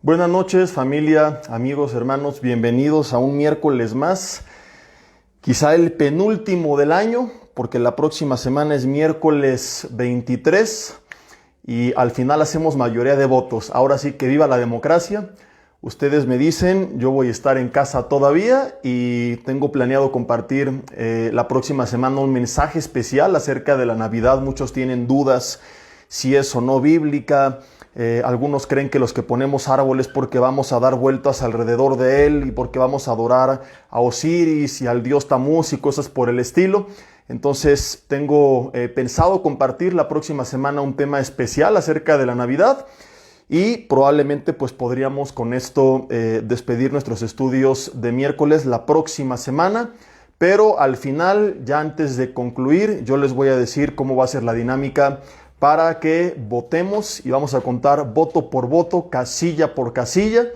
Buenas noches, familia, amigos, hermanos, bienvenidos a un miércoles más, quizá el penúltimo del año, porque la próxima semana es miércoles 23 y al final hacemos mayoría de votos. Ahora sí que viva la democracia. Ustedes me dicen, yo voy a estar en casa todavía y tengo planeado compartir la próxima semana un mensaje especial acerca de la Navidad. Muchos tienen dudas si es o no bíblica. Algunos creen que los que ponemos árboles porque vamos a dar vueltas alrededor de él y porque vamos a adorar a Osiris y al dios Tamuz y cosas por el estilo. Entonces tengo pensado compartir la próxima semana un tema especial acerca de la Navidad y probablemente pues podríamos con esto despedir nuestros estudios de miércoles la próxima semana. Pero al final, ya antes de concluir, yo les voy a decir cómo va a ser la dinámica para que votemos y vamos a contar voto por voto, casilla por casilla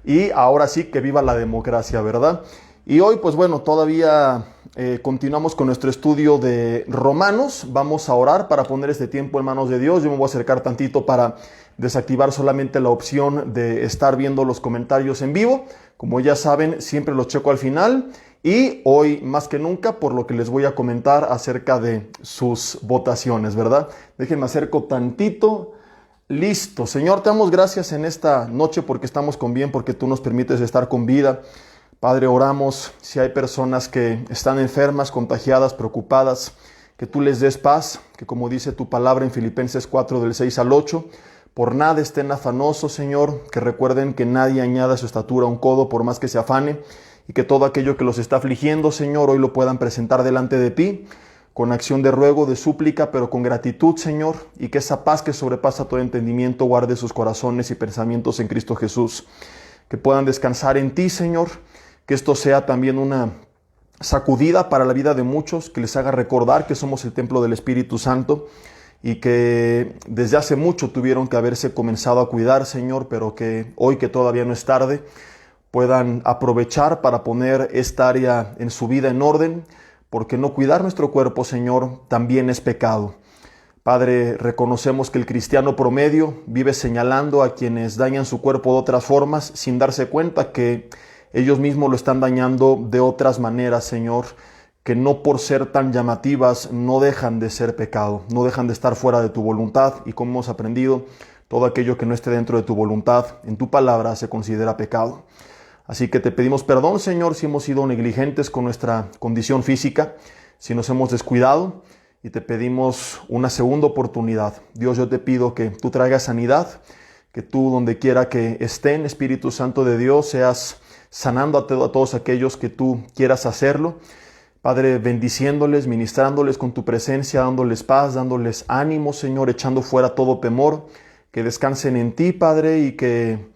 y ahora sí que viva la democracia, ¿verdad? Y hoy pues bueno, todavía continuamos con nuestro estudio de Romanos. Vamos a orar para poner este tiempo en manos de Dios. Yo me voy a acercar tantito para desactivar solamente la opción de estar viendo los comentarios en vivo. Como ya saben, siempre los checo al final. Y hoy más que nunca por lo que les voy a comentar acerca de sus votaciones, ¿verdad? Déjenme acerco tantito. Listo. Señor, te damos gracias en esta noche porque estamos con bien, porque tú nos permites estar con vida. Padre, oramos si hay personas que están enfermas, contagiadas, preocupadas, que tú les des paz, que como dice tu palabra en Filipenses 4 del 6 al 8, por nada estén afanosos, Señor, que recuerden que nadie añada su estatura a un codo por más que se afane, y que todo aquello que los está afligiendo, Señor, hoy lo puedan presentar delante de ti, con acción de ruego, de súplica, pero con gratitud, Señor, y que esa paz que sobrepasa todo entendimiento guarde sus corazones y pensamientos en Cristo Jesús. Que puedan descansar en ti, Señor, que esto sea también una sacudida para la vida de muchos, que les haga recordar que somos el templo del Espíritu Santo y que desde hace mucho tuvieron que haberse comenzado a cuidar, Señor, pero que hoy que todavía no es tarde, puedan aprovechar para poner esta área en su vida en orden, porque no cuidar nuestro cuerpo, Señor, también es pecado. Padre, reconocemos que el cristiano promedio vive señalando a quienes dañan su cuerpo de otras formas sin darse cuenta que ellos mismos lo están dañando de otras maneras, Señor, que no por ser tan llamativas no dejan de ser pecado, no dejan de estar fuera de tu voluntad y como hemos aprendido, todo aquello que no esté dentro de tu voluntad, en tu palabra, se considera pecado. Así que te pedimos perdón, Señor, si hemos sido negligentes con nuestra condición física, si nos hemos descuidado y te pedimos una segunda oportunidad. Dios, yo te pido que tú traigas sanidad, que tú donde quiera que estén, Espíritu Santo de Dios, seas sanando a todos aquellos que tú quieras hacerlo. Padre, bendiciéndoles, ministrándoles con tu presencia, dándoles paz, dándoles ánimo, Señor, echando fuera todo temor, que descansen en ti, Padre, y que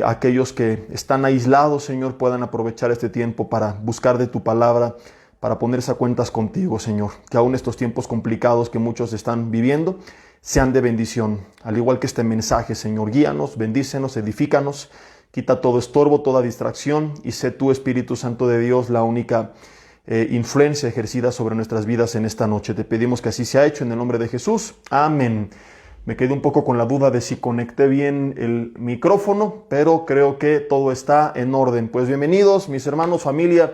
aquellos que están aislados, Señor, puedan aprovechar este tiempo para buscar de tu palabra, para ponerse a cuentas contigo, Señor. Que aún estos tiempos complicados que muchos están viviendo sean de bendición. Al igual que este mensaje, Señor, guíanos, bendícenos, edifícanos, quita todo estorbo, toda distracción y sé tú, Espíritu Santo de Dios, la única influencia ejercida sobre nuestras vidas en esta noche. Te pedimos que así sea hecho en el nombre de Jesús. Amén. Me quedé un poco con la duda de si conecté bien el micrófono, pero creo que todo está en orden. Pues bienvenidos, mis hermanos, familia.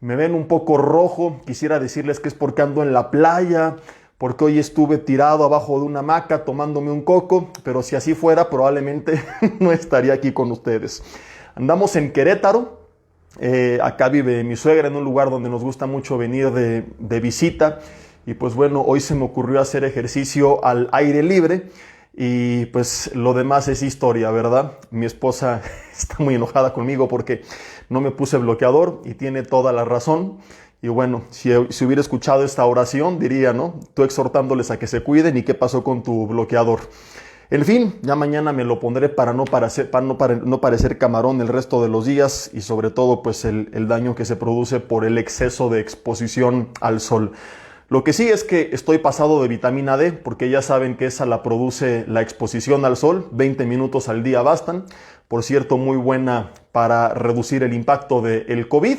Me ven un poco rojo. Quisiera decirles que es porque ando en la playa, porque hoy estuve tirado abajo de una hamaca tomándome un coco, pero si así fuera, probablemente no estaría aquí con ustedes. Andamos en Querétaro. Acá vive mi suegra en un lugar donde nos gusta mucho venir de visita. Y pues bueno, hoy se me ocurrió hacer ejercicio al aire libre y pues lo demás es historia, ¿verdad? Mi esposa está muy enojada conmigo porque no me puse bloqueador y tiene toda la razón. Y bueno, si hubiera escuchado esta oración, diría, ¿no? Tú exhortándoles a que se cuiden y qué pasó con tu bloqueador. En fin, ya mañana me lo pondré para no parecer camarón el resto de los días y sobre todo pues el daño que se produce por el exceso de exposición al sol. Lo que sí es que estoy pasado de vitamina D, porque ya saben que esa la produce la exposición al sol, 20 minutos al día bastan. Por cierto, muy buena para reducir el impacto del COVID,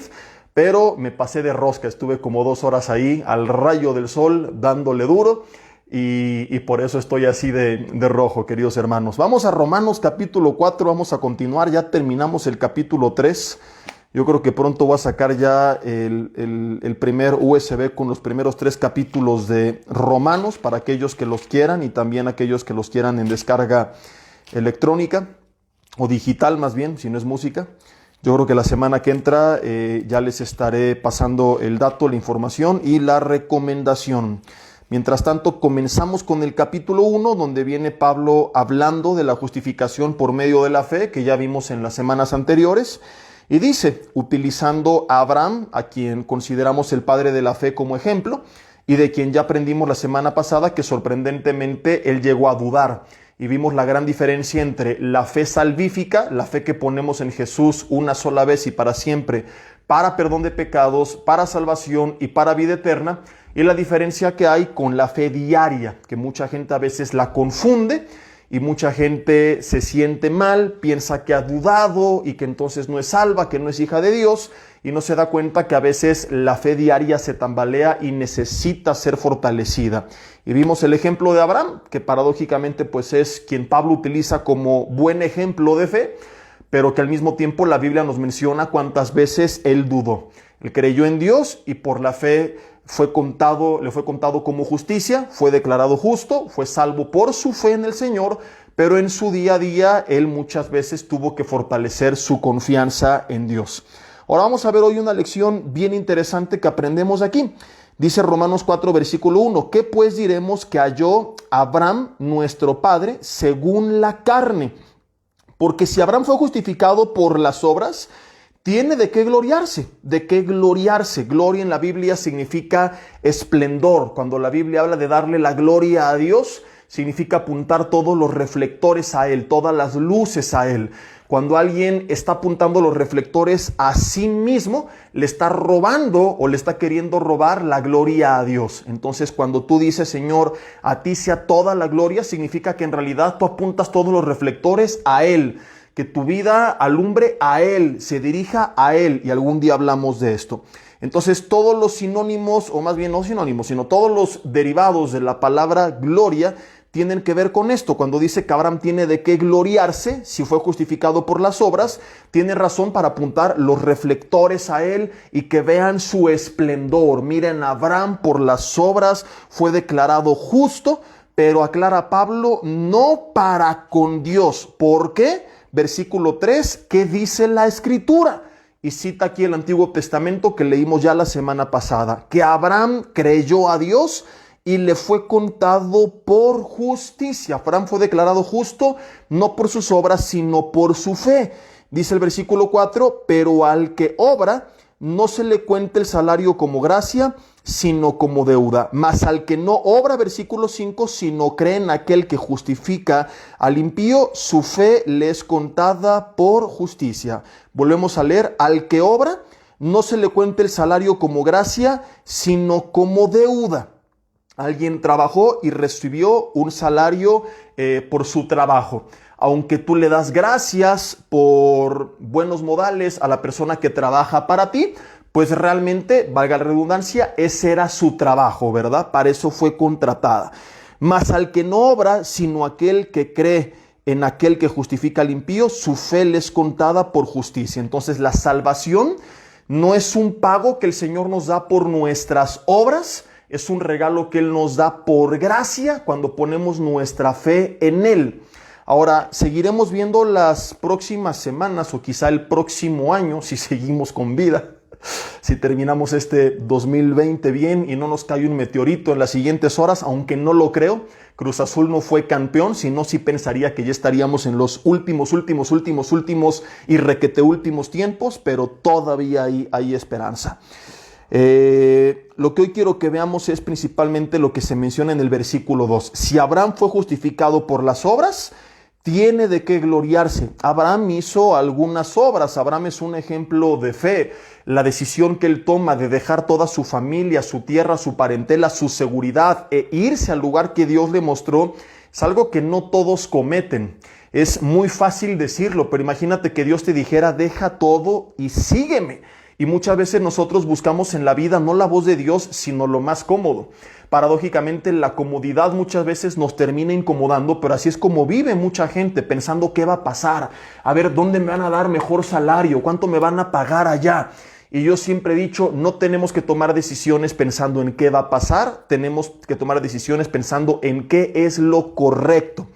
pero me pasé de rosca, estuve como 2 horas ahí al rayo del sol dándole duro y por eso estoy así de rojo, queridos hermanos. Vamos a Romanos capítulo 4, vamos a continuar, ya terminamos el capítulo 3. Yo creo que pronto voy a sacar ya el primer USB con los primeros 3 capítulos de Romanos para aquellos que los quieran y también aquellos que los quieran en descarga electrónica o digital más bien, si no es música. Yo creo que la semana que entra ya les estaré pasando el dato, la información y la recomendación. Mientras tanto, comenzamos con el capítulo 1, donde viene Pablo hablando de la justificación por medio de la fe, que ya vimos en las semanas anteriores. Y dice, utilizando a Abraham, a quien consideramos el padre de la fe como ejemplo, y de quien ya aprendimos la semana pasada que sorprendentemente él llegó a dudar. Y vimos la gran diferencia entre la fe salvífica, la fe que ponemos en Jesús una sola vez y para siempre, para perdón de pecados, para salvación y para vida eterna, y la diferencia que hay con la fe diaria, que mucha gente a veces la confunde, y mucha gente se siente mal, piensa que ha dudado y que entonces no es salva, que no es hija de Dios, y no se da cuenta que a veces la fe diaria se tambalea y necesita ser fortalecida. Y vimos el ejemplo de Abraham, que paradójicamente pues es quien Pablo utiliza como buen ejemplo de fe, pero que al mismo tiempo la Biblia nos menciona cuántas veces él dudó. Él creyó en Dios y por la fe le fue contado como justicia, fue declarado justo, fue salvo por su fe en el Señor, pero en su día a día él muchas veces tuvo que fortalecer su confianza en Dios. Ahora vamos a ver hoy una lección bien interesante que aprendemos aquí. Dice Romanos 4, versículo 1, ¿qué pues diremos que halló Abraham, nuestro padre, según la carne? Porque si Abraham fue justificado por las obras, tiene de qué gloriarse, de qué gloriarse. Gloria en la Biblia significa esplendor. Cuando la Biblia habla de darle la gloria a Dios, significa apuntar todos los reflectores a Él, todas las luces a Él. Cuando alguien está apuntando los reflectores a sí mismo, le está robando o le está queriendo robar la gloria a Dios. Entonces, cuando tú dices, Señor, a ti sea toda la gloria, significa que en realidad tú apuntas todos los reflectores a Él. Que tu vida alumbre a Él, se dirija a Él, y algún día hablamos de esto. Entonces todos los sinónimos, o más bien no sinónimos, sino todos los derivados de la palabra gloria tienen que ver con esto. Cuando dice que Abraham tiene de qué gloriarse, si fue justificado por las obras, tiene razón para apuntar los reflectores a Él y que vean su esplendor. Miren, Abraham por las obras fue declarado justo, pero aclara Pablo, no para con Dios. ¿Por qué? Versículo 3, ¿qué dice la Escritura? Y cita aquí el Antiguo Testamento que leímos ya la semana pasada, que Abraham creyó a Dios y le fue contado por justicia. Abraham fue declarado justo no por sus obras, sino por su fe. Dice el versículo 4, pero al que obra no se le cuenta el salario como gracia, sino como deuda. Mas al que no obra, versículo 5, sino cree en aquel que justifica al impío, su fe le es contada por justicia. Volvemos a leer, al que obra no se le cuenta el salario como gracia, sino como deuda. Alguien trabajó y recibió un salario por su trabajo. Aunque tú le das gracias por buenos modales a la persona que trabaja para ti, pues realmente, valga la redundancia, ese era su trabajo, ¿verdad? Para eso fue contratada. Mas al que no obra, sino aquel que cree en aquel que justifica al impío, su fe le es contada por justicia. Entonces la salvación no es un pago que el Señor nos da por nuestras obras, es un regalo que Él nos da por gracia cuando ponemos nuestra fe en Él. Ahora, seguiremos viendo las próximas semanas o quizá el próximo año, si seguimos con vida, si terminamos este 2020 bien y no nos cae un meteorito en las siguientes horas, aunque no lo creo. Cruz Azul no fue campeón, sino sí pensaría que ya estaríamos en los últimos y requete últimos tiempos, pero todavía hay esperanza. Lo que hoy quiero que veamos es principalmente lo que se menciona en el versículo 2. Si Abraham fue justificado por las obras, tiene de qué gloriarse. Abraham hizo algunas obras. Abraham es un ejemplo de fe. La decisión que él toma de dejar toda su familia, su tierra, su parentela, su seguridad e irse al lugar que Dios le mostró es algo que no todos cometen. Es muy fácil decirlo, pero imagínate que Dios te dijera, deja todo y sígueme. Y muchas veces nosotros buscamos en la vida no la voz de Dios, sino lo más cómodo. Paradójicamente, la comodidad muchas veces nos termina incomodando, pero así es como vive mucha gente, pensando qué va a pasar, a ver dónde me van a dar mejor salario, cuánto me van a pagar allá. Y yo siempre he dicho, no tenemos que tomar decisiones pensando en qué va a pasar, tenemos que tomar decisiones pensando en qué es lo correcto.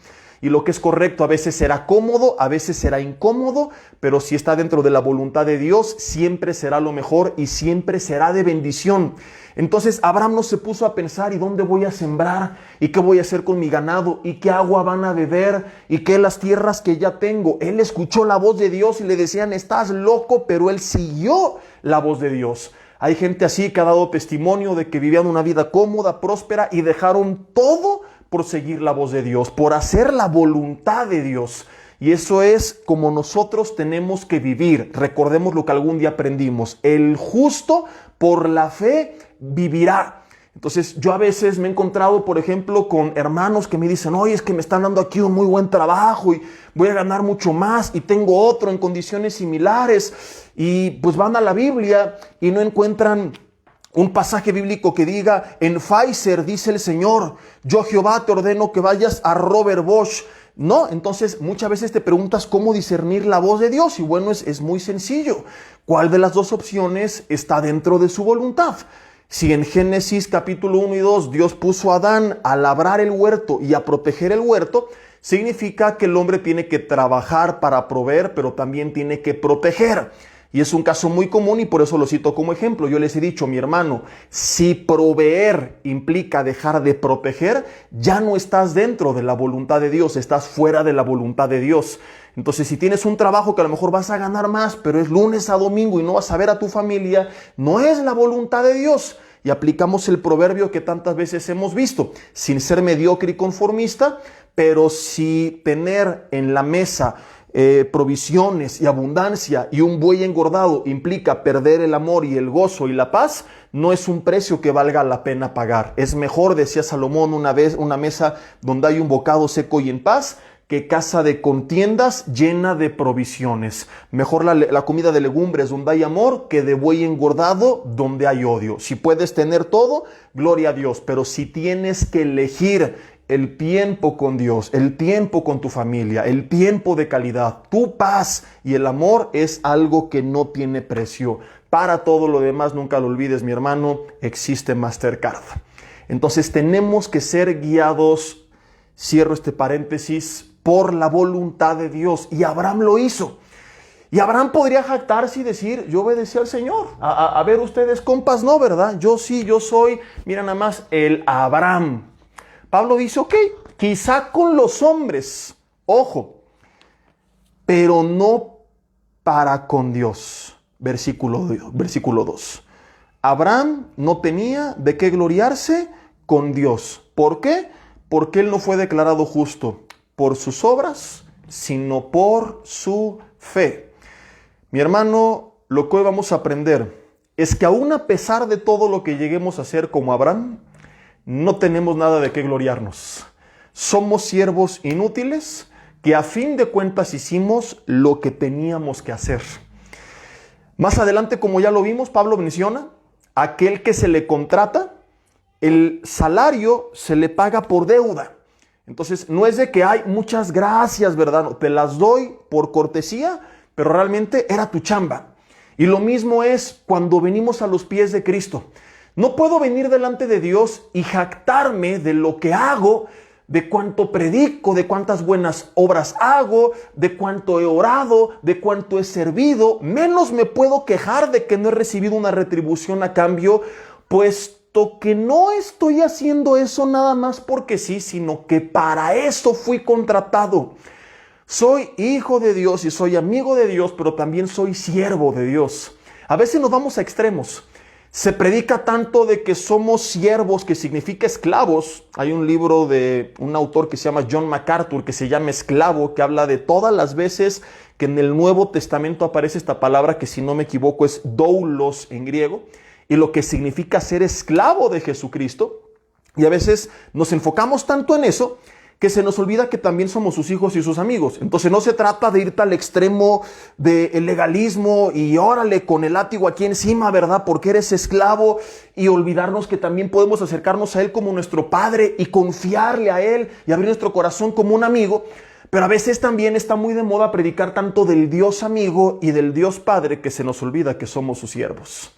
Y lo que es correcto a veces será cómodo, a veces será incómodo, pero si está dentro de la voluntad de Dios, siempre será lo mejor y siempre será de bendición. Entonces Abraham no se puso a pensar, ¿y dónde voy a sembrar? ¿Y qué voy a hacer con mi ganado? ¿Y qué agua van a beber? ¿Y qué las tierras que ya tengo? Él escuchó la voz de Dios y le decían, estás loco, pero él siguió la voz de Dios. Hay gente así que ha dado testimonio de que vivían una vida cómoda, próspera y dejaron todo por seguir la voz de Dios, por hacer la voluntad de Dios. Y eso es como nosotros tenemos que vivir. Recordemos lo que algún día aprendimos. El justo por la fe vivirá. Entonces yo a veces me he encontrado, por ejemplo, con hermanos que me dicen, oye, es que me están dando aquí un muy buen trabajo y voy a ganar mucho más y tengo otro en condiciones similares. Y pues van a la Biblia y no encuentran un pasaje bíblico que diga, en Pfizer dice el Señor, yo Jehová te ordeno que vayas a Robert Bosch. No, entonces muchas veces te preguntas cómo discernir la voz de Dios. Y bueno, es muy sencillo. ¿Cuál de las dos opciones está dentro de su voluntad? Si en Génesis capítulo 1 y 2 Dios puso a Adán a labrar el huerto y a proteger el huerto, significa que el hombre tiene que trabajar para proveer, pero también tiene que proteger. Y es un caso muy común y por eso lo cito como ejemplo. Yo les he dicho, mi hermano, si proveer implica dejar de proteger, ya no estás dentro de la voluntad de Dios, estás fuera de la voluntad de Dios. Entonces, si tienes un trabajo que a lo mejor vas a ganar más, pero es lunes a domingo y no vas a ver a tu familia, no es la voluntad de Dios. Y aplicamos el proverbio que tantas veces hemos visto, sin ser mediocre y conformista, pero si tener en la mesa provisiones y abundancia y un buey engordado implica perder el amor y el gozo y la paz, no es un precio que valga la pena pagar. Es mejor, decía Salomón una vez, una mesa donde hay un bocado seco y en paz, que casa de contiendas llena de provisiones. Mejor la comida de legumbres donde hay amor que de buey engordado donde hay odio. Si puedes tener todo, gloria a Dios, pero si tienes que elegir el tiempo con Dios, el tiempo con tu familia, el tiempo de calidad, tu paz y el amor es algo que no tiene precio. Para todo lo demás, nunca lo olvides, mi hermano, existe Mastercard. Entonces tenemos que ser guiados, cierro este paréntesis, por la voluntad de Dios. Y Abraham lo hizo. Y Abraham podría jactarse y decir, yo obedecí al Señor. A ver ustedes, compas, no, ¿verdad? Yo sí, yo soy, mira nada más, el Abraham. Pablo dice, ok, quizá con los hombres, ojo, pero no para con Dios. Versículo 2. Abraham no tenía de qué gloriarse con Dios. ¿Por qué? Porque él no fue declarado justo por sus obras, sino por su fe. Mi hermano, lo que hoy vamos a aprender es que aún a pesar de todo lo que lleguemos a hacer como Abraham, no tenemos nada de qué gloriarnos. Somos siervos inútiles que a fin de cuentas hicimos lo que teníamos que hacer. Más adelante, como ya lo vimos, Pablo menciona, aquel que se le contrata, el salario se le paga por deuda. Entonces, no es de que hay muchas gracias, ¿verdad? Te las doy por cortesía, pero realmente era tu chamba. Y lo mismo es cuando venimos a los pies de Cristo. No puedo venir delante de Dios y jactarme de lo que hago, de cuánto predico, de cuántas buenas obras hago, de cuánto he orado, de cuánto he servido. Menos me puedo quejar de que no he recibido una retribución a cambio, puesto que no estoy haciendo eso nada más porque sí, sino que para eso fui contratado. Soy hijo de Dios y soy amigo de Dios, pero también soy siervo de Dios. A veces nos vamos a extremos. Se predica tanto de que somos siervos, que significa esclavos. Hay un libro de un autor que se llama John MacArthur, que se llama Esclavo, que habla de todas las veces que en el Nuevo Testamento aparece esta palabra, que si no me equivoco es doulos en griego, y lo que significa ser esclavo de Jesucristo. Y a veces nos enfocamos tanto en eso, que se nos olvida que también somos sus hijos y sus amigos. Entonces no se trata de irte al extremo del legalismo y órale con el látigo aquí encima, ¿verdad? Porque eres esclavo, y olvidarnos que también podemos acercarnos a Él como nuestro Padre y confiarle a Él y abrir nuestro corazón como un amigo. Pero a veces también está muy de moda predicar tanto del Dios amigo y del Dios Padre que se nos olvida que somos sus siervos.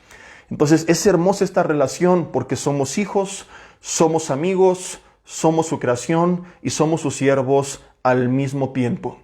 Entonces es hermosa esta relación porque somos hijos, somos amigos, somos su creación y somos sus siervos al mismo tiempo.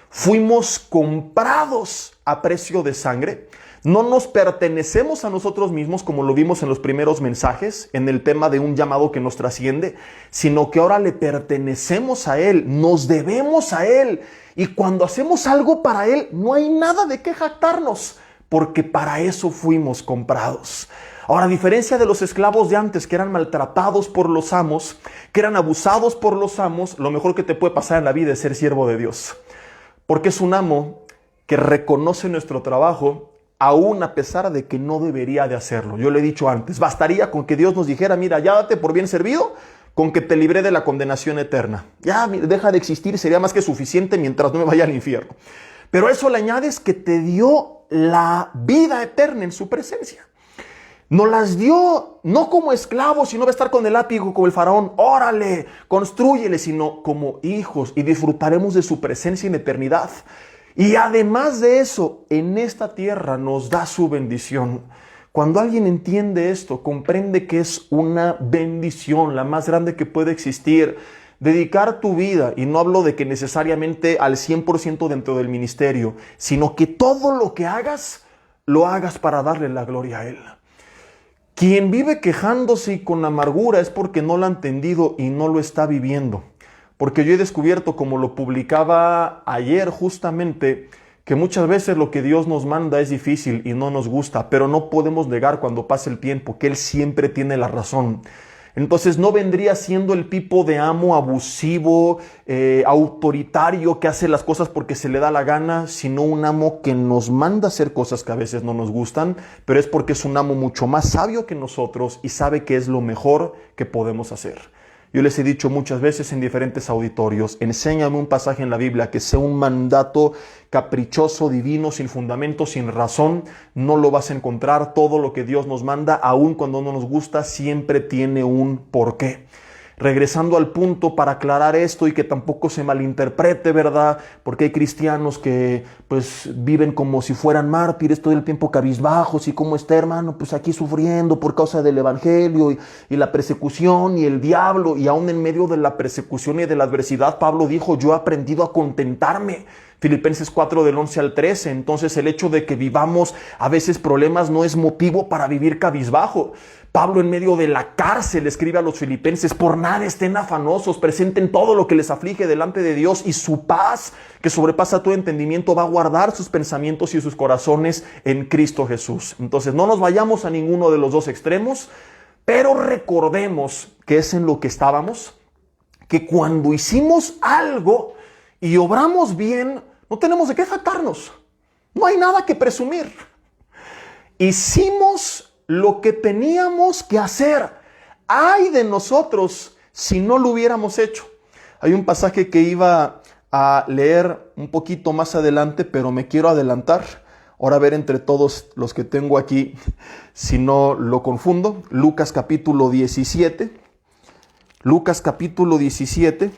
Fuimos comprados a precio de sangre. No nos pertenecemos a nosotros mismos como lo vimos en los primeros mensajes, en el tema de un llamado que nos trasciende, sino que ahora le pertenecemos a Él, nos debemos a Él. Y cuando hacemos algo para Él, no hay nada de qué jactarnos, porque para eso fuimos comprados. Ahora, a diferencia de los esclavos de antes que eran maltratados por los amos, que eran abusados por los amos, lo mejor que te puede pasar en la vida es ser siervo de Dios. Porque es un amo que reconoce nuestro trabajo, aún a pesar de que no debería de hacerlo. Yo lo he dicho antes, bastaría con que Dios nos dijera, mira, ya date por bien servido, con que te libré de la condenación eterna. Ya deja de existir, sería más que suficiente mientras no me vaya al infierno. Pero eso le añades que te dio la vida eterna en su presencia. Nos las dio no como esclavos, sino va a estar con el látigo como el faraón. Órale, constrúyele, sino como hijos y disfrutaremos de su presencia en eternidad. Y además de eso, en esta tierra nos da su bendición. Cuando alguien entiende esto, comprende que es una bendición, la más grande que puede existir. Dedicar tu vida, y no hablo de que necesariamente al 100% dentro del ministerio, sino que todo lo que hagas, lo hagas para darle la gloria a Él. Quien vive quejándose y con amargura es porque no lo ha entendido y no lo está viviendo. Porque yo he descubierto, como lo publicaba ayer justamente, que muchas veces lo que Dios nos manda es difícil y no nos gusta, pero no podemos negar cuando pase el tiempo que Él siempre tiene la razón. Entonces no vendría siendo el tipo de amo abusivo, autoritario, que hace las cosas porque se le da la gana, sino un amo que nos manda a hacer cosas que a veces no nos gustan, pero es porque es un amo mucho más sabio que nosotros y sabe que es lo mejor que podemos hacer. Yo les he dicho muchas veces en diferentes auditorios, enséñame un pasaje en la Biblia que sea un mandato caprichoso, divino, sin fundamento, sin razón. No lo vas a encontrar. Todo lo que Dios nos manda, aun cuando no nos gusta, siempre tiene un porqué. Regresando al punto para aclarar esto y que tampoco se malinterprete, ¿verdad? Porque hay cristianos que pues viven como si fueran mártires todo el tiempo cabizbajos. ¿Y cómo está, hermano? Pues aquí sufriendo por causa del evangelio y la persecución y el diablo. Y aún en medio de la persecución y de la adversidad, Pablo dijo, yo he aprendido a contentarme. Filipenses 4 del 11 al 13. Entonces el hecho de que vivamos a veces problemas no es motivo para vivir cabizbajo. Pablo en medio de la cárcel escribe a los filipenses, por nada estén afanosos, presenten todo lo que les aflige delante de Dios y su paz, que sobrepasa todo entendimiento, va a guardar sus pensamientos y sus corazones en Cristo Jesús. Entonces no nos vayamos a ninguno de los dos extremos, pero recordemos que es en lo que estábamos, que cuando hicimos algo y obramos bien, no tenemos de qué jactarnos, no hay nada que presumir. Hicimos lo que teníamos que hacer. ¡Ay de nosotros si no lo hubiéramos hecho! Hay un pasaje que iba a leer un poquito más adelante, pero me quiero adelantar. Ahora a ver entre todos los que tengo aquí, si no lo confundo. Lucas capítulo 17. Lucas capítulo 17.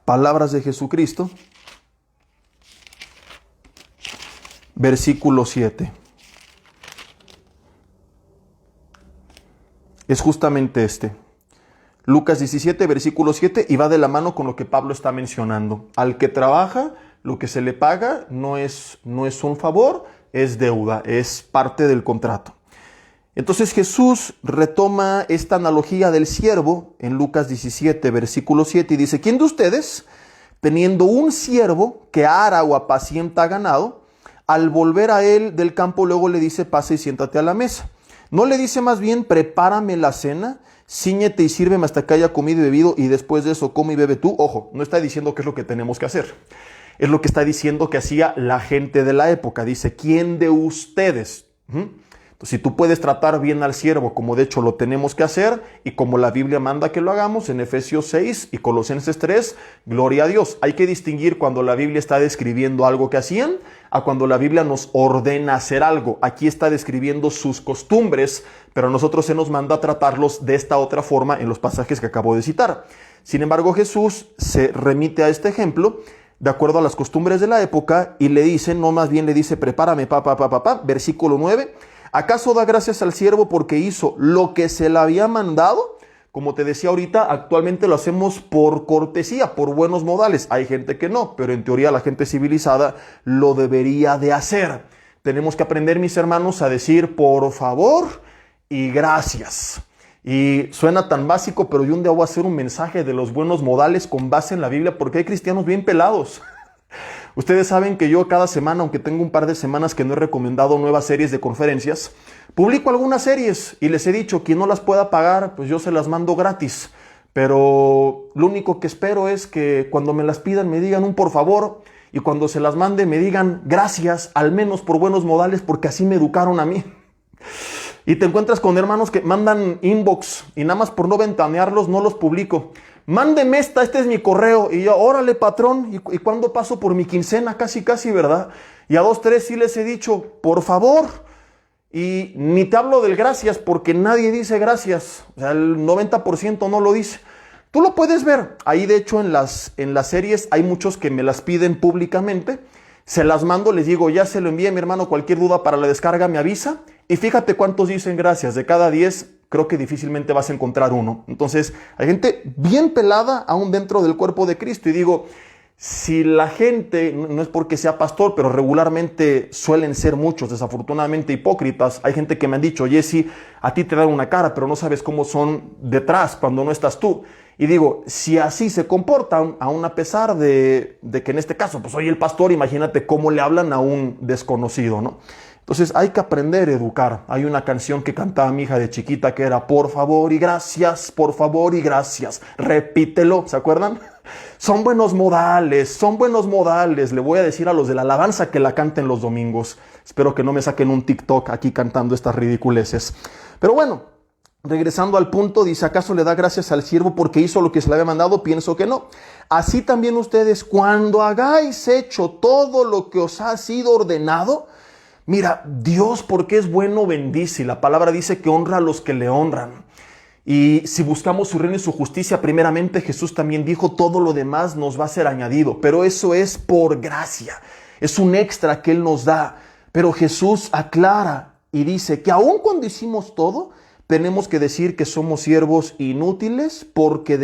Palabras de Jesucristo. Versículo 7. Es justamente este. Lucas 17, versículo 7, y va de la mano con lo que Pablo está mencionando. Al que trabaja, lo que se le paga no es un favor, es deuda, es parte del contrato. Entonces Jesús retoma esta analogía del siervo en Lucas 17, versículo 7, y dice, ¿quién de ustedes, teniendo un siervo que ara o apacienta ganado, al volver a él del campo luego le dice, pasa y siéntate a la mesa? ¿No le dice más bien, prepárame la cena, cíñete y sírveme hasta que haya comido y bebido, y después de eso come y bebe tú? Ojo, no está diciendo qué es lo que tenemos que hacer. Es lo que está diciendo que hacía la gente de la época. Dice, ¿quién de ustedes? Si tú puedes tratar bien al siervo, como de hecho lo tenemos que hacer, y como la Biblia manda que lo hagamos en Efesios 6 y Colosenses 3, gloria a Dios. Hay que distinguir cuando la Biblia está describiendo algo que hacían, a cuando la Biblia nos ordena hacer algo. Aquí está describiendo sus costumbres, pero a nosotros se nos manda a tratarlos de esta otra forma en los pasajes que acabo de citar. Sin embargo, Jesús se remite a este ejemplo de acuerdo a las costumbres de la época y le dice, no, más bien le dice, prepárame, versículo 9. ¿Acaso da gracias al siervo porque hizo lo que se le había mandado? Como te decía ahorita, actualmente lo hacemos por cortesía, por buenos modales. Hay gente que no, pero en teoría la gente civilizada lo debería de hacer. Tenemos que aprender, mis hermanos, a decir por favor y gracias. Y suena tan básico, pero yo un día voy a hacer un mensaje de los buenos modales con base en la Biblia, porque hay cristianos bien pelados. Ustedes saben que yo cada semana, aunque tengo un par de semanas que no he recomendado nuevas series de conferencias, publico algunas series y les he dicho, quien no las pueda pagar, pues yo se las mando gratis. Pero lo único que espero es que cuando me las pidan me digan un por favor, y cuando se las mande me digan gracias, al menos por buenos modales, porque así me educaron a mí. Y te encuentras con hermanos que mandan inbox y nada más por no ventanearlos no los publico. Mándeme este es mi correo. Y yo, órale patrón, ¿y cuándo paso por mi quincena? Casi, ¿verdad? Y a 2, 3 sí les he dicho, por favor. Y ni te hablo del gracias porque nadie dice gracias. O sea, el 90% no lo dice. Tú lo puedes ver. Ahí de hecho en las series hay muchos que me las piden públicamente. Se las mando, les digo, ya se lo envié mi hermano, cualquier duda para la descarga me avisa. Y fíjate cuántos dicen gracias. De cada 10, creo que difícilmente vas a encontrar uno. Entonces, hay gente bien pelada aún dentro del cuerpo de Cristo. Y digo, si la gente, no es porque sea pastor, pero regularmente suelen ser muchos, desafortunadamente, hipócritas. Hay gente que me han dicho, oye, sí, a ti te dan una cara, pero no sabes cómo son detrás cuando no estás tú. Y digo, si así se comportan, aún a pesar de que en este caso, pues soy el pastor, imagínate cómo le hablan a un desconocido, ¿no? Entonces hay que aprender a educar. Hay una canción que cantaba mi hija de chiquita que era por favor y gracias, por favor y gracias. Repítelo, ¿se acuerdan? Son buenos modales, son buenos modales. Le voy a decir a los de la alabanza que la canten los domingos. Espero que no me saquen un TikTok aquí cantando estas ridiculeces. Pero bueno, regresando al punto, dice, ¿acaso le da gracias al siervo porque hizo lo que se le había mandado? Pienso que no. Así también ustedes, cuando hagáis hecho todo lo que os ha sido ordenado, mira, Dios, porque es bueno, bendice. La palabra dice que honra a los que le honran. Y si buscamos su reino y su justicia, primeramente Jesús también dijo, todo lo demás nos va a ser añadido. Pero eso es por gracia. Es un extra que Él nos da. Pero Jesús aclara y dice que aun cuando hicimos todo, tenemos que decir que somos siervos inútiles porque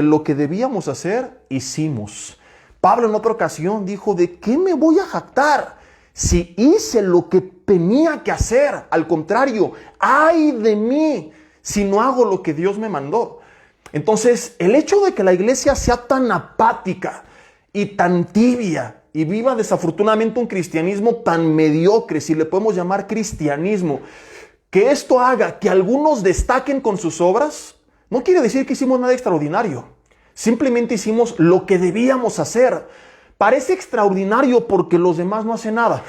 lo que debíamos hacer, hicimos. Pablo en otra ocasión dijo, ¿de qué me voy a jactar si hice lo que tenía que hacer? Al contrario, ¡ay de mí si no hago lo que Dios me mandó! Entonces, el hecho de que la iglesia sea tan apática y tan tibia y viva desafortunadamente un cristianismo tan mediocre, si le podemos llamar cristianismo, que esto haga que algunos destaquen con sus obras, no quiere decir que hicimos nada extraordinario. Simplemente hicimos lo que debíamos hacer. Parece extraordinario porque los demás no hacen nada.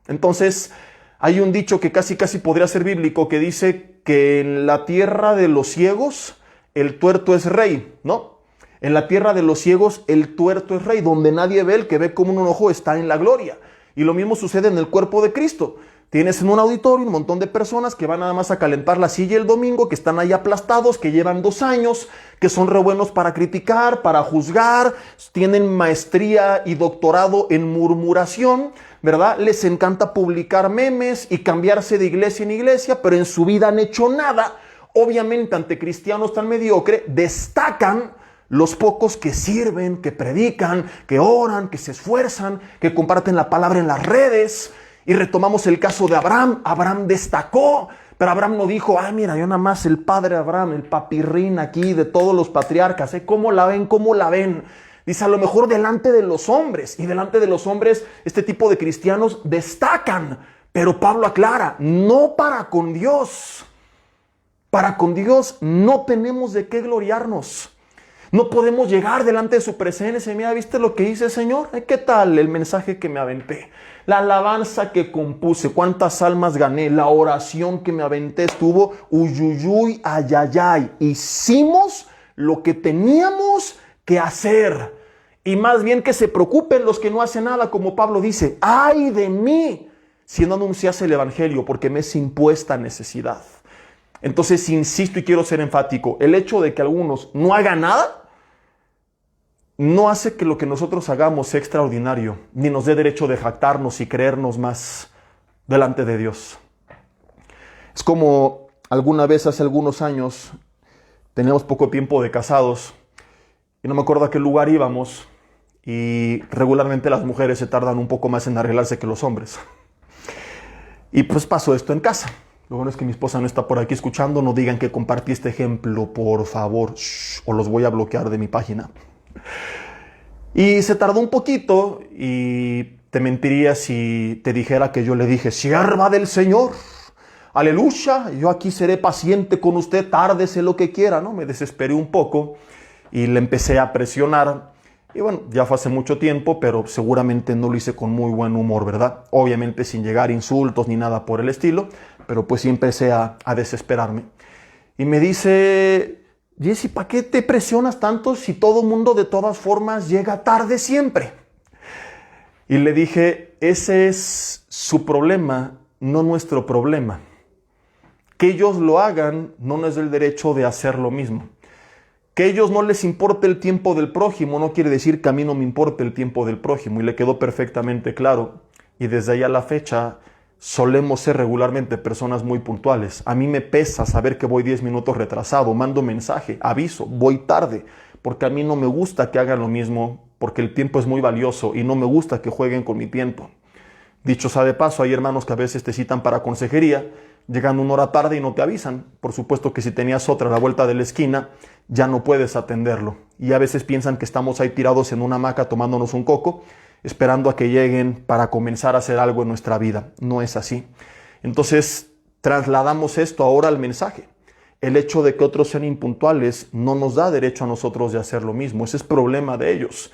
Entonces, hay un dicho que casi podría ser bíblico que dice que en la tierra de los ciegos el tuerto es rey, ¿no? En la tierra de los ciegos el tuerto es rey. Donde nadie ve, el que ve como un ojo está en la gloria. Y lo mismo sucede en el cuerpo de Cristo. Tienes en un auditorio un montón de personas que van nada más a calentar la silla el domingo, que están ahí aplastados, que llevan 2 años, que son re buenos para criticar, para juzgar, tienen maestría y doctorado en murmuración, ¿verdad? Les encanta publicar memes y cambiarse de iglesia en iglesia, pero en su vida han hecho nada. Obviamente, ante cristianos tan mediocres, destacan los pocos que sirven, que predican, que oran, que se esfuerzan, que comparten la palabra en las redes. Y retomamos el caso de Abraham. Abraham destacó, pero Abraham no dijo, ay mira, yo nada más el padre Abraham, el papirrín aquí de todos los patriarcas, ¿cómo la ven? ¿Cómo la ven? Dice, a lo mejor delante de los hombres, y delante de los hombres este tipo de cristianos destacan, pero Pablo aclara, no para con Dios. Para con Dios no tenemos de qué gloriarnos. No podemos llegar delante de su presencia y mira, ¿viste lo que hice, Señor? ¿Qué tal el mensaje que me aventé? La alabanza que compuse, cuántas almas gané, la oración que me aventé estuvo uyuyuy, ayayay. Hicimos lo que teníamos que hacer. Y más bien que se preocupen los que no hacen nada, como Pablo dice, ¡ay de mí! Si no anunciase el evangelio, porque me es impuesta necesidad. Entonces, insisto y quiero ser enfático, el hecho de que algunos no hagan nada, no hace que lo que nosotros hagamos sea extraordinario, ni nos dé derecho de jactarnos y creernos más delante de Dios. Es como alguna vez hace algunos años, teníamos poco tiempo de casados, y no me acuerdo a qué lugar íbamos, y regularmente las mujeres se tardan un poco más en arreglarse que los hombres. Y pues pasó esto en casa. Lo bueno es que mi esposa no está por aquí escuchando, no digan que compartí este ejemplo, por favor, o los voy a bloquear de mi página. Y se tardó un poquito y te mentiría si te dijera que yo le dije, sierva del Señor, aleluya, yo aquí seré paciente con usted, tárdese lo que quiera, ¿no? Me desesperé un poco y le empecé a presionar. Y bueno, ya fue hace mucho tiempo, pero seguramente no lo hice con muy buen humor, ¿verdad? Obviamente sin llegar a insultos ni nada por el estilo, pero pues sí empecé a desesperarme. Y me dice, Jesse, ¿para qué te presionas tanto si todo mundo de todas formas llega tarde siempre? Y le dije, ese es su problema, no nuestro problema. Que ellos lo hagan no nos da el derecho de hacer lo mismo. Que a ellos no les importe el tiempo del prójimo no quiere decir que a mí no me importe el tiempo del prójimo. Y le quedó perfectamente claro. Y desde ahí a la fecha solemos ser regularmente personas muy puntuales. A mí me pesa saber que voy 10 minutos retrasado, mando mensaje, aviso, voy tarde, porque a mí no me gusta que hagan lo mismo, porque el tiempo es muy valioso y no me gusta que jueguen con mi tiempo. Dicho sea de paso, hay hermanos que a veces te citan para consejería, llegan una hora tarde y no te avisan. Por supuesto que si tenías otra a la vuelta de la esquina, ya no puedes atenderlo. Y a veces piensan que estamos ahí tirados en una hamaca tomándonos un coco, esperando a que lleguen para comenzar a hacer algo en nuestra vida. No es así. Entonces, trasladamos esto ahora al mensaje. El hecho de que otros sean impuntuales no nos da derecho a nosotros de hacer lo mismo. Ese es problema de ellos.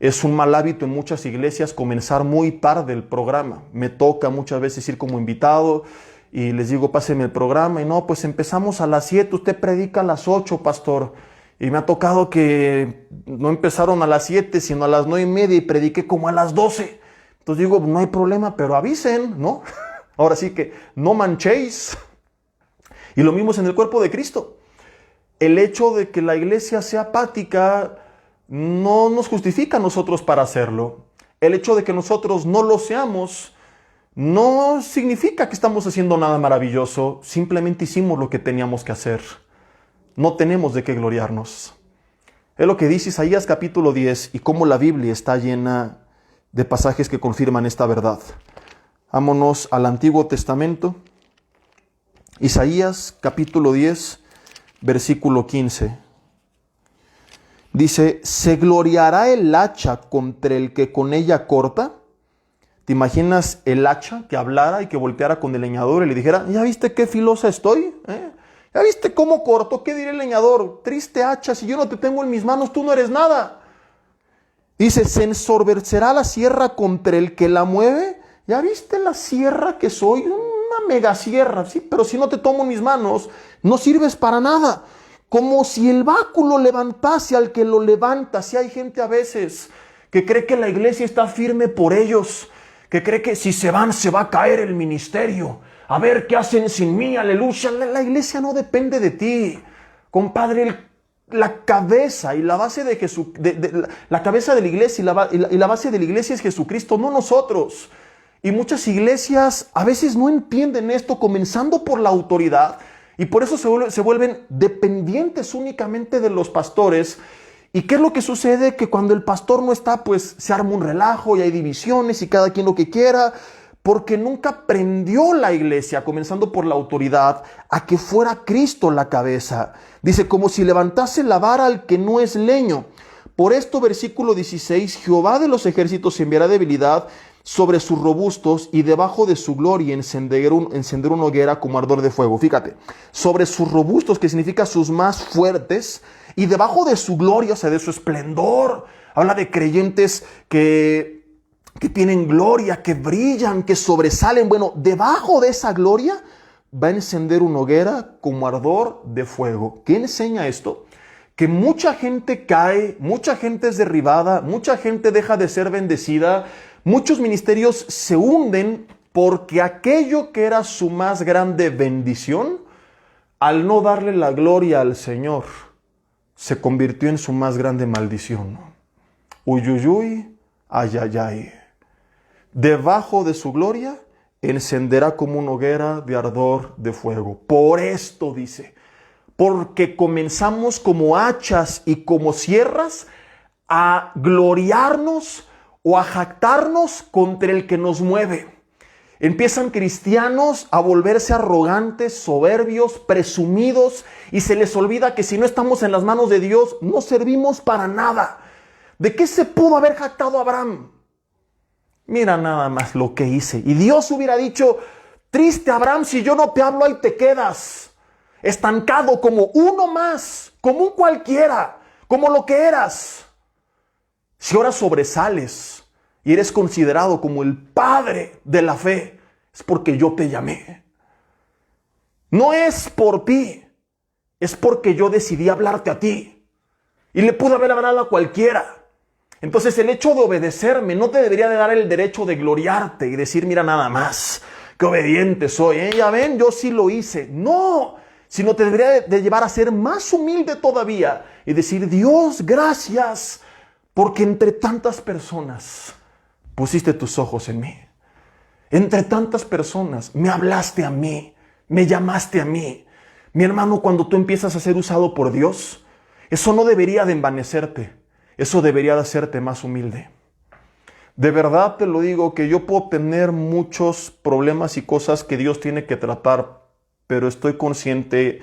Es un mal hábito en muchas iglesias comenzar muy tarde el programa. Me toca muchas veces ir como invitado y les digo, páseme el programa. Y no, pues empezamos a las 7, usted predica a las 8, pastor. Y me ha tocado que no empezaron a las 7, sino a las 9:30 y prediqué como a las 12. Entonces digo, no hay problema, pero avisen, ¿no? Ahora sí que no manchéis. Y lo mismo es en el cuerpo de Cristo. El hecho de que la iglesia sea apática no nos justifica a nosotros para hacerlo. El hecho de que nosotros no lo seamos no significa que estamos haciendo nada maravilloso. Simplemente hicimos lo que teníamos que hacer. No tenemos de qué gloriarnos. Es lo que dice Isaías capítulo 10 y cómo la Biblia está llena de pasajes que confirman esta verdad. Vámonos al Antiguo Testamento. Isaías capítulo 10, versículo 15. Dice, ¿se gloriará el hacha contra el que con ella corta? ¿Te imaginas el hacha que hablara y que volteara con el leñador y le dijera, ¿ya viste qué filosa estoy? ¿Ya viste cómo corto? ¿Qué dirá el leñador? Triste hacha, si yo no te tengo en mis manos, tú no eres nada. Dice, ¿se ensorbercerá la sierra contra el que la mueve? ¿Ya viste la sierra que soy? Una mega sierra, sí, pero si no te tomo en mis manos, no sirves para nada. Como si el báculo levantase al que lo levanta. Si hay gente a veces que cree que la iglesia está firme por ellos, que cree que si se van se va a caer el ministerio. A ver qué hacen sin mí, aleluya. La iglesia no depende de ti, compadre. La cabeza y la base de la cabeza de la iglesia y la base de la iglesia es Jesucristo, no nosotros. Y muchas iglesias a veces no entienden esto, comenzando por la autoridad, y por eso se vuelven dependientes únicamente de los pastores. ¿Y qué es lo que sucede? Que cuando el pastor no está, pues se arma un relajo y hay divisiones y cada quien lo que quiera, porque nunca aprendió la iglesia, comenzando por la autoridad, a que fuera Cristo la cabeza. Dice, como si levantase la vara al que no es leño. Por esto, versículo 16, Jehová de los ejércitos enviará debilidad sobre sus robustos y debajo de su gloria encender una hoguera como ardor de fuego. Fíjate, sobre sus robustos, que significa sus más fuertes, Y debajo de su gloria, o sea, de su esplendor, habla de creyentes que tienen gloria, que brillan, que sobresalen. Bueno, debajo de esa gloria va a encender una hoguera como ardor de fuego. ¿Qué enseña esto? Que mucha gente cae, mucha gente es derribada, mucha gente deja de ser bendecida, muchos ministerios se hunden porque aquello que era su más grande bendición, al no darle la gloria al Señor, se convirtió en su más grande maldición. Uyuyuy, ayayay. Debajo de su gloria encenderá como una hoguera de ardor de fuego. Por esto dice, porque comenzamos como hachas y como sierras a gloriarnos o a jactarnos contra el que nos mueve. Empiezan cristianos a volverse arrogantes, soberbios, presumidos, y se les olvida que si no estamos en las manos de Dios, no servimos para nada. ¿De qué se pudo haber jactado Abraham? Mira nada más lo que hice. Y Dios hubiera dicho, triste Abraham, si yo no te hablo, ahí te quedas. Estancado como uno más, como un cualquiera, como lo que eras. Si ahora sobresales y eres considerado como el padre de la fe, es porque yo te llamé. No es por ti, es porque yo decidí hablarte a ti. Y le pude haber hablado a cualquiera. Entonces el hecho de obedecerme no te debería de dar el derecho de gloriarte y decir, mira nada más, qué obediente soy, ya ven, yo sí lo hice. No, sino te debería de llevar a ser más humilde todavía y decir, Dios, gracias, porque entre tantas personas pusiste tus ojos en mí. Entre tantas personas me hablaste a mí, me llamaste a mí. Mi hermano, cuando tú empiezas a ser usado por Dios, eso no debería de envanecerte. Eso debería de hacerte más humilde. De verdad te lo digo que yo puedo tener muchos problemas y cosas que Dios tiene que tratar, pero estoy consciente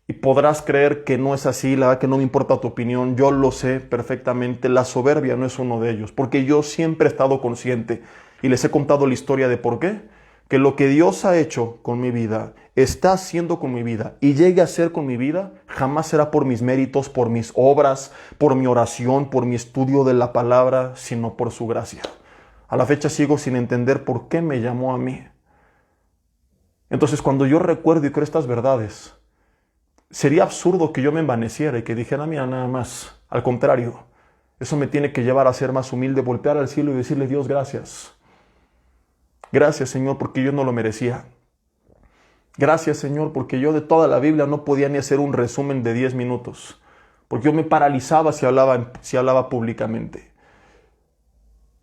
y podrás creer que no es así, la verdad que no me importa tu opinión, yo lo sé perfectamente, la soberbia no es uno de ellos, porque yo siempre he estado consciente y les he contado la historia de por qué. Que lo que Dios ha hecho con mi vida, está haciendo con mi vida y llegue a ser con mi vida, jamás será por mis méritos, por mis obras, por mi oración, por mi estudio de la palabra, sino por su gracia. A la fecha sigo sin entender por qué me llamó a mí. Entonces, cuando yo recuerdo y creo estas verdades, sería absurdo que yo me envaneciera y que dijera, mira, nada más. Al contrario, eso me tiene que llevar a ser más humilde, voltear al cielo y decirle, Dios, gracias. Gracias, Señor, porque yo no lo merecía. Gracias, Señor, porque yo de toda la Biblia no podía ni hacer un resumen de 10 minutos. Porque yo me paralizaba si hablaba públicamente.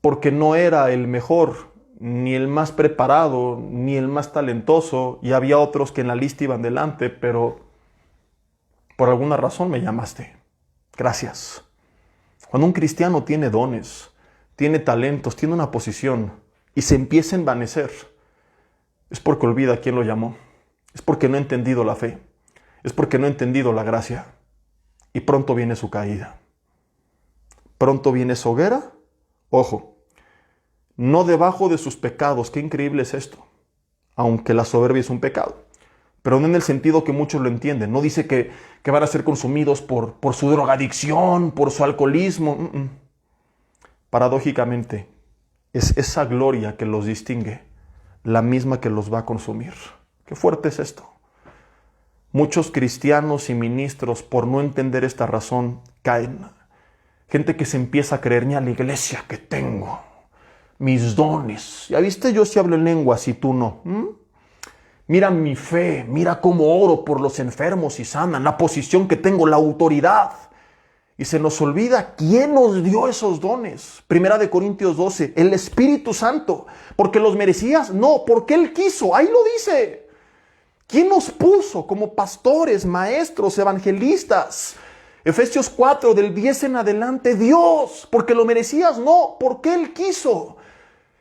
Porque no era el mejor, ni el más preparado, ni el más talentoso. Y había otros que en la lista iban delante, pero por alguna razón me llamaste. Gracias. Cuando un cristiano tiene dones, tiene talentos, tiene una posición, y se empieza a envanecer, es porque olvida quién lo llamó, es porque no ha entendido la fe, es porque no ha entendido la gracia, y pronto viene su caída. Pronto viene su hoguera, ojo, no debajo de sus pecados, qué increíble es esto, aunque la soberbia es un pecado, pero no en el sentido que muchos lo entienden, no dice que van a ser consumidos por su drogadicción, por su alcoholismo. Paradójicamente, es esa gloria que los distingue, la misma que los va a consumir. Qué fuerte es esto. Muchos cristianos y ministros, por no entender esta razón, caen. Gente que se empieza a creer, ni a la iglesia que tengo, mis dones. Ya viste, yo sí hablo en lenguas y tú no. Mira mi fe, mira cómo oro por los enfermos y sanan, la posición que tengo, la autoridad. Y se nos olvida quién nos dio esos dones. Primera de Corintios 12, el Espíritu Santo. ¿Porque los merecías? No, porque Él quiso. Ahí lo dice. ¿Quién nos puso como pastores, maestros, evangelistas? Efesios 4, del 10 en adelante, Dios. ¿Porque lo merecías? No, porque Él quiso.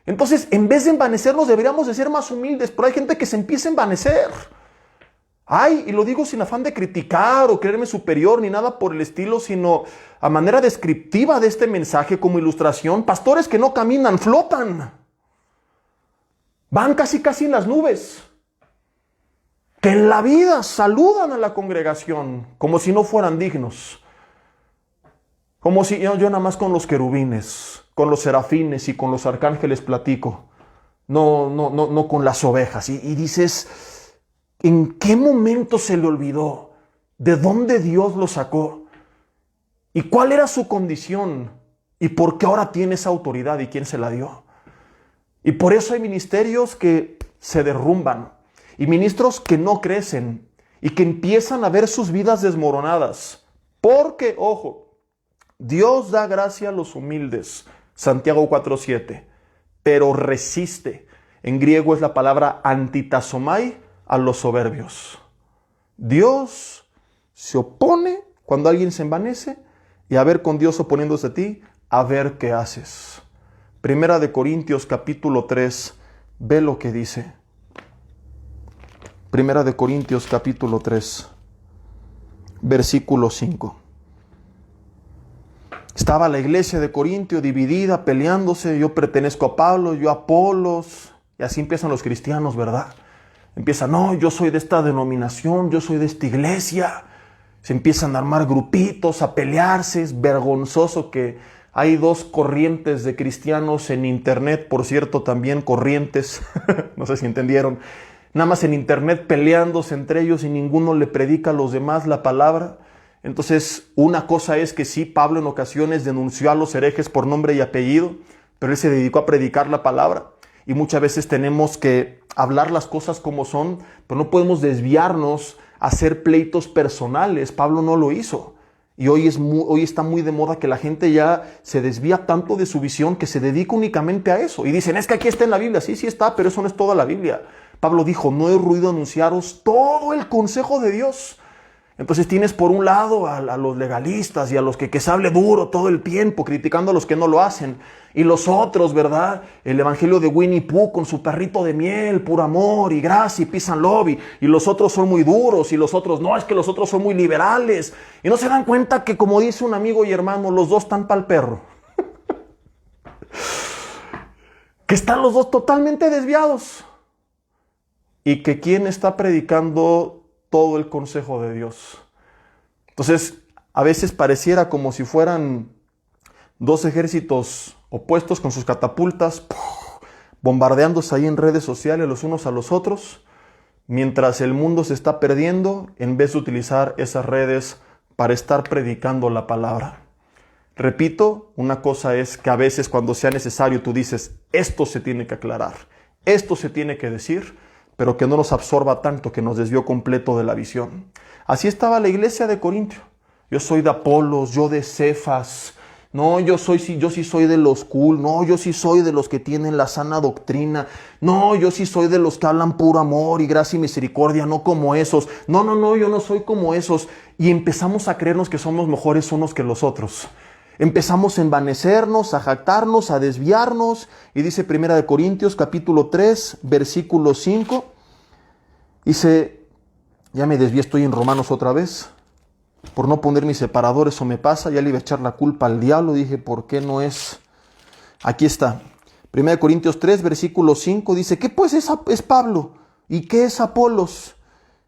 Entonces, en vez de envanecernos, deberíamos de ser más humildes. Pero hay gente que se empieza a envanecer. Ay, y lo digo sin afán de criticar o creerme superior ni nada por el estilo, sino a manera descriptiva de este mensaje como ilustración. Pastores que no caminan, flotan. Van casi en las nubes. Que en la vida saludan a la congregación como si no fueran dignos. Como si yo nada más con los querubines, con los serafines y con los arcángeles platico. No con las ovejas. Y dices, ¿en qué momento se le olvidó? ¿De dónde Dios lo sacó? ¿Y cuál era su condición? ¿Y por qué ahora tiene esa autoridad y quién se la dio? Y por eso hay ministerios que se derrumban y ministros que no crecen y que empiezan a ver sus vidas desmoronadas. Porque, ojo, Dios da gracia a los humildes, Santiago 4:7, pero resiste. En griego es la palabra antitasomai a los soberbios. Dios se opone cuando alguien se envanece y a ver con Dios oponiéndose a ti, a ver qué haces. Primera de Corintios capítulo 3, ve lo que dice. Primera de Corintios capítulo 3, versículo 5. Estaba la iglesia de Corintio dividida, peleándose, yo pertenezco a Pablo, yo a Apolos, y así empiezan los cristianos, ¿verdad? Empiezan, no, yo soy de esta denominación, yo soy de esta iglesia. Se empiezan a armar grupitos, a pelearse, es vergonzoso que hay dos corrientes de cristianos en internet, por cierto, también corrientes, no sé si entendieron, nada más en internet peleándose entre ellos y ninguno le predica a los demás la palabra. Entonces, una cosa es que sí, Pablo en ocasiones denunció a los herejes por nombre y apellido, pero él se dedicó a predicar la palabra. Y muchas veces tenemos que hablar las cosas como son, pero no podemos desviarnos a hacer pleitos personales. Pablo no lo hizo. Y hoy está muy de moda que la gente ya se desvía tanto de su visión que se dedica únicamente a eso. Y dicen, es que aquí está en la Biblia. Sí, sí está, pero eso no es toda la Biblia. Pablo dijo, no he ruido anunciaros todo el consejo de Dios. Entonces tienes por un lado a los legalistas y a los que se hable duro todo el tiempo, criticando a los que no lo hacen. Y los otros, ¿verdad? El evangelio de Winnie Pooh con su perrito de miel, puro amor y gracia y peace and love. Y los otros son muy duros y los otros, no, es que los otros son muy liberales. Y no se dan cuenta que, como dice un amigo y hermano, los dos están pa'l perro. Que están los dos totalmente desviados. Y que quién está predicando todo el consejo de Dios. Entonces, a veces pareciera como si fueran dos ejércitos opuestos con sus catapultas, bombardeándose ahí en redes sociales los unos a los otros, mientras el mundo se está perdiendo en vez de utilizar esas redes para estar predicando la palabra. Repito, una cosa es que a veces cuando sea necesario tú dices, esto se tiene que aclarar, esto se tiene que decir, pero que no nos absorba tanto que nos desvió completo de la visión. Así estaba la iglesia de Corintio. Yo soy de Apolos, yo de Cefas. No, yo sí soy de los cool. No, yo sí soy de los que tienen la sana doctrina. No, yo sí soy de los que hablan puro amor y gracia y misericordia, no como esos. No, yo no soy como esos. Y empezamos a creernos que somos mejores unos que los otros. Empezamos a envanecernos, a jactarnos, a desviarnos. Y dice 1 Corintios capítulo 3, versículo 5. Dice, ya me desvié, estoy en Romanos otra vez. Por no poner mis separadores, eso me pasa. Ya le iba a echar la culpa al diablo. Dije, ¿por qué no es? Aquí está. 1 Corintios 3, versículo 5. Dice, ¿qué pues es Pablo? ¿Y qué es Apolos?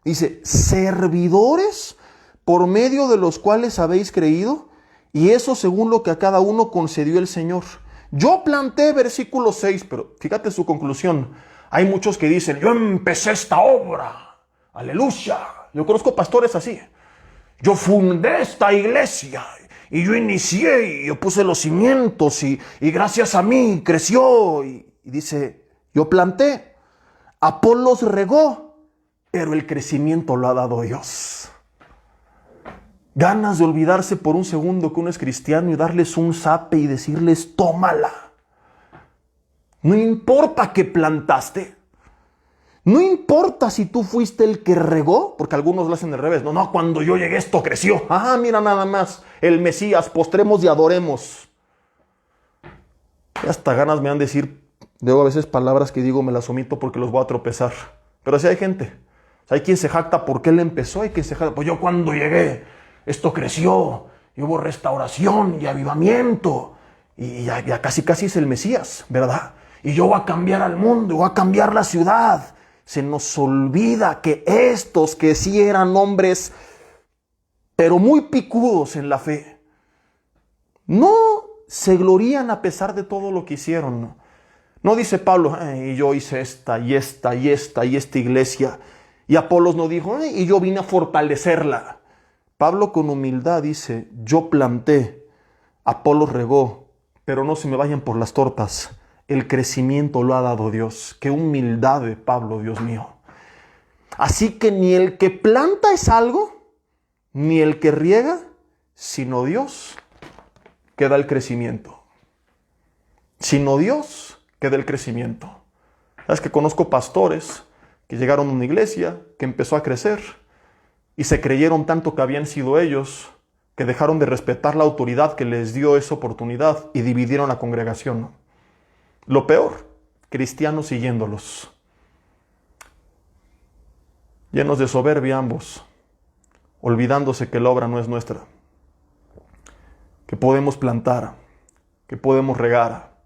Dice, servidores por medio de los cuales habéis creído, y eso según lo que a cada uno concedió el Señor. Yo planté, versículo 6, pero fíjate su conclusión. Hay muchos que dicen, yo empecé esta obra. Aleluya. Yo conozco pastores así. Yo fundé esta iglesia y yo inicié y yo puse los cimientos y gracias a mí creció. Y dice, yo planté, Apolos regó, pero el crecimiento lo ha dado Dios. Ganas de olvidarse por un segundo que uno es cristiano y darles un zape y decirles, tómala. No importa que plantaste. No importa si tú fuiste el que regó, porque algunos lo hacen al revés. No, cuando yo llegué esto creció. Ah, mira nada más, el Mesías, postremos y adoremos. Y hasta ganas me dan de decir, luego a veces palabras que digo me las omito porque los voy a tropezar. Pero así hay gente. O sea, hay quien se jacta porque él empezó, hay quien se jacta, pues yo cuando llegué, esto creció, y hubo restauración y avivamiento, y ya casi es el Mesías, ¿verdad? Y yo voy a cambiar al mundo, voy a cambiar la ciudad. Se nos olvida que estos que sí eran hombres, pero muy picudos en la fe, no se glorían a pesar de todo lo que hicieron. No dice Pablo, y yo hice esta y esta y esta y esta iglesia. Y Apolos no dijo, y yo vine a fortalecerla. Pablo con humildad dice, yo planté, Apolos regó, pero no se me vayan por las tortas. El crecimiento lo ha dado Dios. Qué humildad de Pablo, Dios mío. Así que ni el que planta es algo, ni el que riega, sino Dios, que da el crecimiento. Sino Dios, que da el crecimiento. Sabes que conozco pastores que llegaron a una iglesia, que empezó a crecer, y se creyeron tanto que habían sido ellos, que dejaron de respetar la autoridad que les dio esa oportunidad y dividieron la congregación. Lo peor, cristianos siguiéndolos. Llenos de soberbia ambos, olvidándose que la obra no es nuestra, que podemos plantar, que podemos regar,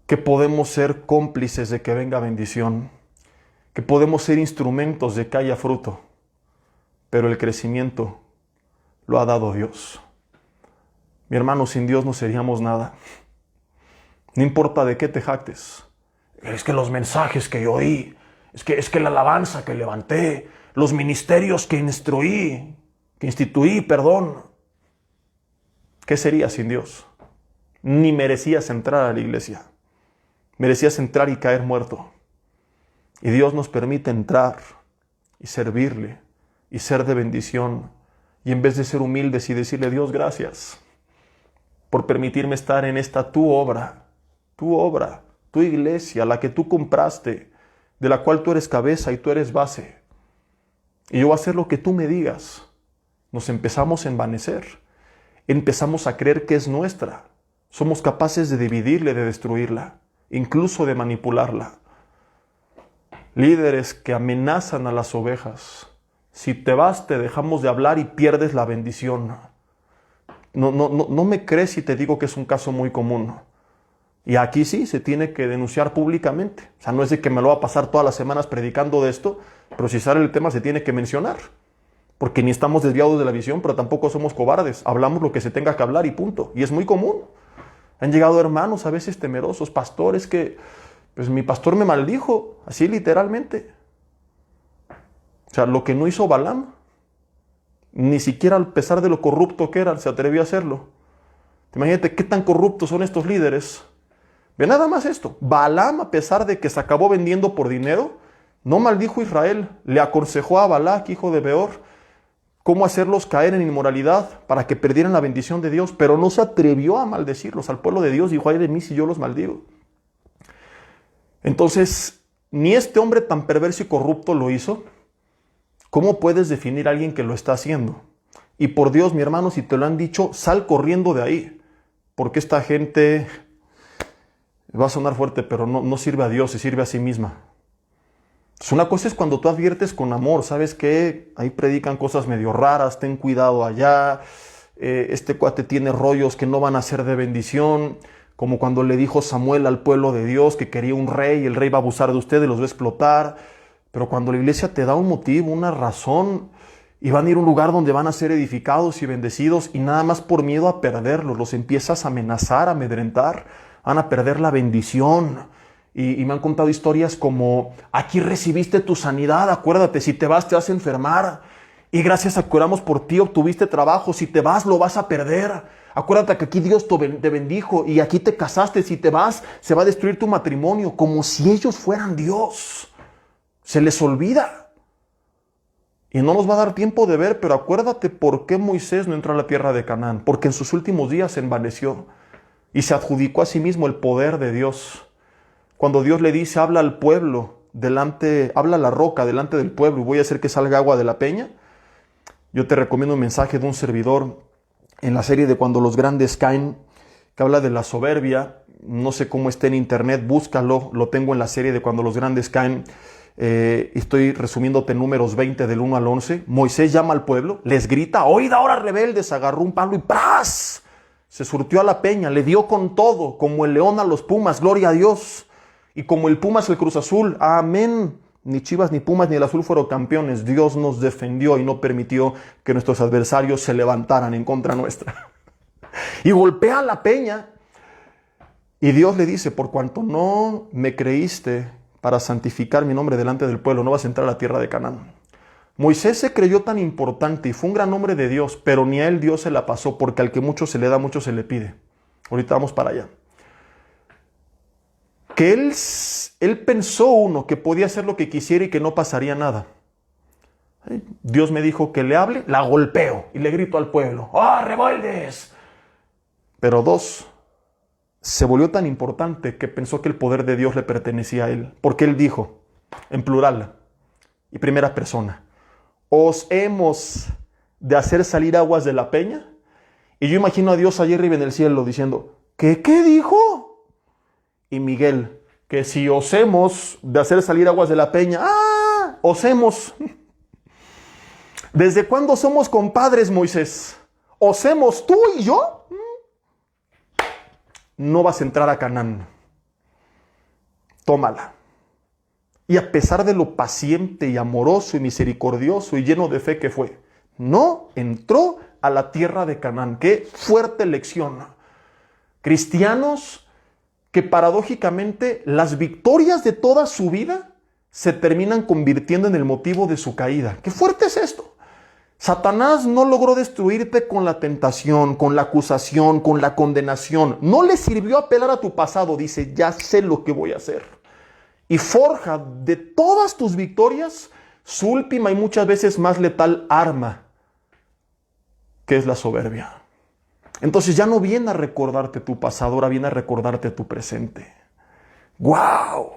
que podemos ser cómplices de que venga bendición, que podemos ser instrumentos de que haya fruto, pero el crecimiento lo ha dado Dios. Mi hermano, sin Dios no seríamos nada. No importa de qué te jactes. Es que los mensajes que yo oí, es que la alabanza que levanté, los ministerios que instituí, ¿qué sería sin Dios? Ni merecías entrar a la iglesia. Merecías entrar y caer muerto. Y Dios nos permite entrar y servirle y ser de bendición. Y en vez de ser humildes y decirle, Dios, gracias por permitirme estar en esta tu obra, tu iglesia, la que tú compraste, de la cual tú eres cabeza y tú eres base. Y yo voy a hacer lo que tú me digas. Nos empezamos a envanecer. Empezamos a creer que es nuestra. Somos capaces de dividirla, de destruirla, incluso de manipularla. Líderes que amenazan a las ovejas. Si te vas, te dejamos de hablar y pierdes la bendición. No me crees si te digo que es un caso muy común. Y aquí sí se tiene que denunciar públicamente. O sea, no es de que me lo va a pasar todas las semanas predicando de esto, pero si sale el tema se tiene que mencionar. Porque ni estamos desviados de la visión, pero tampoco somos cobardes. Hablamos lo que se tenga que hablar y punto. Y es muy común. Han llegado hermanos a veces temerosos, pastores que, pues mi pastor me maldijo, así literalmente. O sea, lo que no hizo Balaam, ni siquiera a pesar de lo corrupto que era, se atrevió a hacerlo. Imagínate qué tan corruptos son estos líderes. Ve nada más esto. Balaam, a pesar de que se acabó vendiendo por dinero, no maldijo a Israel. Le aconsejó a Balac, hijo de Beor, cómo hacerlos caer en inmoralidad para que perdieran la bendición de Dios, pero no se atrevió a maldecirlos al pueblo de Dios. Dijo, ay de mí si yo los maldigo. Entonces, ni este hombre tan perverso y corrupto lo hizo. ¿Cómo puedes definir a alguien que lo está haciendo? Y por Dios, mi hermano, si te lo han dicho, sal corriendo de ahí. Porque esta gente, va a sonar fuerte, pero no sirve a Dios, se sirve a sí misma. Entonces, una cosa es cuando tú adviertes con amor, ¿sabes qué? Ahí predican cosas medio raras, ten cuidado allá. Este cuate tiene rollos que no van a ser de bendición. Como cuando le dijo Samuel al pueblo de Dios que quería un rey, el rey va a abusar de ustedes, los va a explotar. Pero cuando la iglesia te da un motivo, una razón, y van a ir a un lugar donde van a ser edificados y bendecidos, y nada más por miedo a perderlos, los empiezas a amenazar, a amedrentar, van a perder la bendición. Y me han contado historias como, aquí recibiste tu sanidad, acuérdate, si te vas te vas a enfermar, y gracias a que oramos por ti obtuviste trabajo, si te vas lo vas a perder. Acuérdate que aquí Dios te bendijo, y aquí te casaste, si te vas se va a destruir tu matrimonio, como si ellos fueran Dios. Se les olvida. Y no nos va a dar tiempo de ver, pero acuérdate por qué Moisés no entró a la tierra de Canaán. Porque en sus últimos días se envaneció y se adjudicó a sí mismo el poder de Dios. Cuando Dios le dice, habla al pueblo, habla a la roca delante del pueblo y voy a hacer que salga agua de la peña. Yo te recomiendo un mensaje de un servidor en la serie de Cuando los grandes caen, que habla de la soberbia. No sé cómo está en internet, búscalo, lo tengo en la serie de Cuando los grandes caen. Estoy resumiéndote Números 20 del 1 al 11. Moisés llama al pueblo, les grita, oíd ahora rebeldes, agarró un palo y ¡pras! Se surtió a la peña, le dio con todo, como el león a los pumas, gloria a Dios. Y como el Pumas el Cruz Azul, amén. Ni Chivas, ni Pumas, ni el Azul fueron campeones. Dios nos defendió y no permitió que nuestros adversarios se levantaran en contra nuestra. Y golpea la peña. Y Dios le dice, por cuanto no me creíste para santificar mi nombre delante del pueblo, no vas a entrar a la tierra de Canaán. Moisés se creyó tan importante y fue un gran hombre de Dios, pero ni a él Dios se la pasó, porque al que mucho se le da, mucho se le pide. Ahorita vamos para allá. Que él pensó que podía hacer lo que quisiera y que no pasaría nada. Dios me dijo que le hable, la golpeo y le grito al pueblo, ¡ah, rebeldes! Pero 2, se volvió tan importante que pensó que el poder de Dios le pertenecía a él. Porque él dijo, en plural y primera persona, ¿os hemos de hacer salir aguas de la peña? Y yo imagino a Dios allí arriba en el cielo diciendo, ¿qué dijo? Y Miguel, que si os hemos de hacer salir aguas de la peña, ¡ah! Os hemos. ¿Desde cuándo somos compadres, Moisés? ¿Os hemos tú y yo? No vas a entrar a Canaán. Tómala. Y a pesar de lo paciente y amoroso y misericordioso y lleno de fe que fue, no entró a la tierra de Canaán. Qué fuerte lección. Cristianos que paradójicamente las victorias de toda su vida se terminan convirtiendo en el motivo de su caída. Qué fuerte es esto. Satanás no logró destruirte con la tentación, con la acusación, con la condenación. No le sirvió apelar a tu pasado. Dice, ya sé lo que voy a hacer. Y forja de todas tus victorias su última y muchas veces más letal arma, que es la soberbia. Entonces ya no viene a recordarte tu pasado, ahora viene a recordarte tu presente. ¡Guau!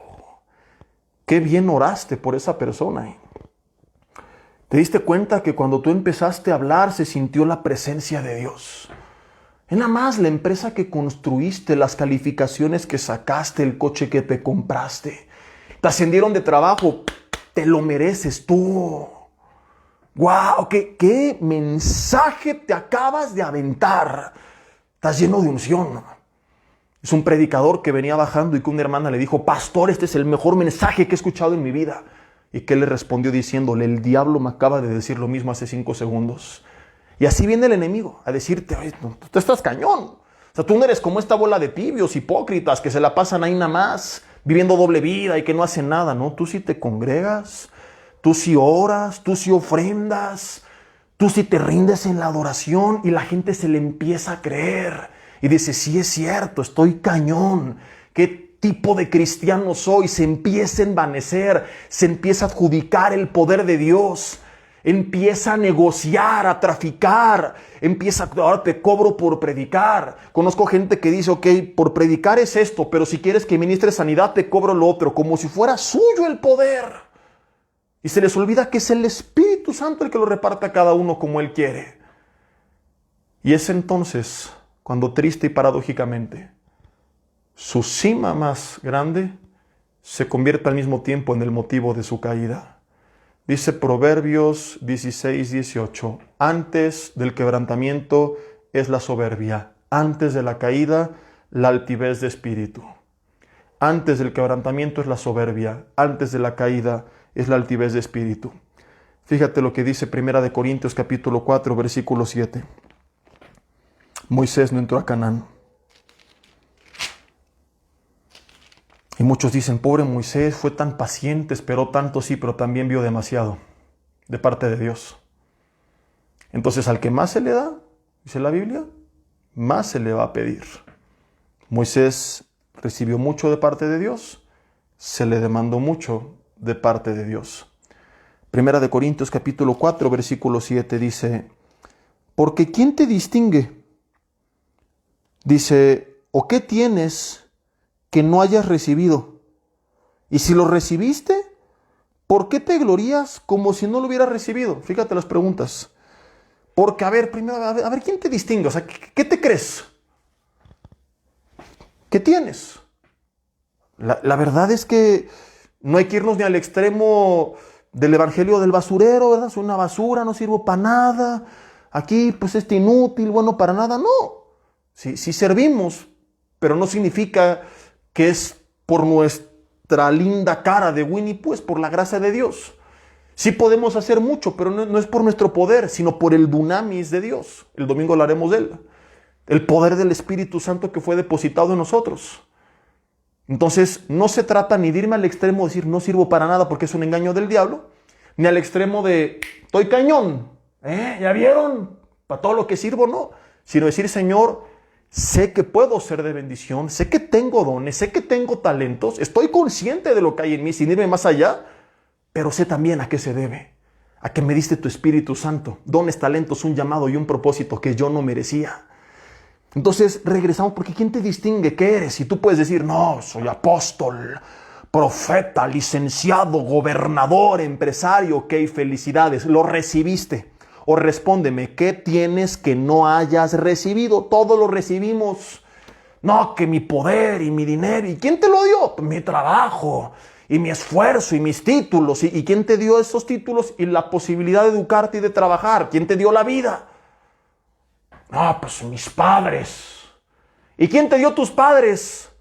¡Qué bien oraste por esa persona! ¿Te diste cuenta que cuando tú empezaste a hablar se sintió la presencia de Dios? Es nada más la empresa que construiste, las calificaciones que sacaste, el coche que te compraste. Te ascendieron de trabajo, te lo mereces tú. ¡Guau! ¿Qué mensaje te acabas de aventar! Estás lleno de unción. Es un predicador que venía bajando y que una hermana le dijo, pastor, este es el mejor mensaje que he escuchado en mi vida. Y que él le respondió diciéndole, el diablo me acaba de decir lo mismo hace 5 segundos. Y así viene el enemigo a decirte, oye, tú estás cañón. O sea, tú no eres como esta bola de tibios, hipócritas, que se la pasan ahí nada más, viviendo doble vida y que no hacen nada. No, tú sí te congregas, tú sí oras, tú sí ofrendas, tú sí te rindes en la adoración y la gente se le empieza a creer. Y dice, sí es cierto, estoy cañón. ¿Qué tipo de cristiano soy? Se empieza a envanecer, se empieza a adjudicar el poder de Dios, empieza a negociar, a traficar, ahora te cobro por predicar. Conozco gente que dice, ok, por predicar es esto, pero si quieres que ministre sanidad te cobro lo otro, como si fuera suyo el poder. Y se les olvida que es el Espíritu Santo el que lo reparte a cada uno como Él quiere. Y es entonces cuando triste y paradójicamente su cima más grande se convierte al mismo tiempo en el motivo de su caída. Dice Proverbios 16:18, antes del quebrantamiento es la soberbia, antes de la caída la altivez de espíritu. Antes del quebrantamiento es la soberbia, antes de la caída es la altivez de espíritu. Fíjate lo que dice 1 Corintios capítulo 4, versículo 7. Moisés no entró a Canaán. Y muchos dicen, pobre Moisés, fue tan paciente, esperó tanto, sí, pero también vio demasiado de parte de Dios. Entonces, al que más se le da, dice la Biblia, más se le va a pedir. Moisés recibió mucho de parte de Dios, se le demandó mucho de parte de Dios. 1 Corintios capítulo 4, versículo 7 dice, porque ¿quién te distingue? Dice, ¿o qué tienes que no hayas recibido? Y si lo recibiste, ¿por qué te glorías como si no lo hubieras recibido? Fíjate las preguntas. Porque, a ver, primero, a ver, ¿quién te distingue? O sea, ¿qué te crees? ¿Qué tienes? La verdad es que no hay que irnos ni al extremo del evangelio del basurero, ¿verdad? Soy una basura, no sirvo para nada. Aquí, pues, inútil, bueno, para nada. No. Sí servimos, pero no significa que es por nuestra linda cara de Winnie Pooh, es por la gracia de Dios. Sí podemos hacer mucho, pero no es por nuestro poder, sino por el dunamis de Dios. El domingo hablaremos de él. el poder del Espíritu Santo que fue depositado en nosotros. Entonces, no se trata ni de irme al extremo de decir no sirvo para nada porque es un engaño del diablo, ni al extremo de estoy cañón, ¿ya vieron? Para todo lo que sirvo, no. Sino decir, Señor, sé que puedo ser de bendición, sé que tengo dones, sé que tengo talentos, estoy consciente de lo que hay en mí sin irme más allá, pero sé también a qué se debe. A que me diste tu Espíritu Santo, dones, talentos, un llamado y un propósito que yo no merecía. Entonces regresamos, porque ¿quién te distingue qué eres? Y tú puedes decir, no, soy apóstol, profeta, licenciado, gobernador, empresario, ok, felicidades, lo recibiste. O respóndeme, ¿qué tienes que no hayas recibido? Todo lo recibimos. No, que mi poder y mi dinero. ¿Y quién te lo dio? Mi trabajo y mi esfuerzo y mis títulos. ¿Y quién te dio esos títulos y la posibilidad de educarte y de trabajar? ¿Quién te dio la vida? No, pues mis padres. ¿Y quién te dio tus padres?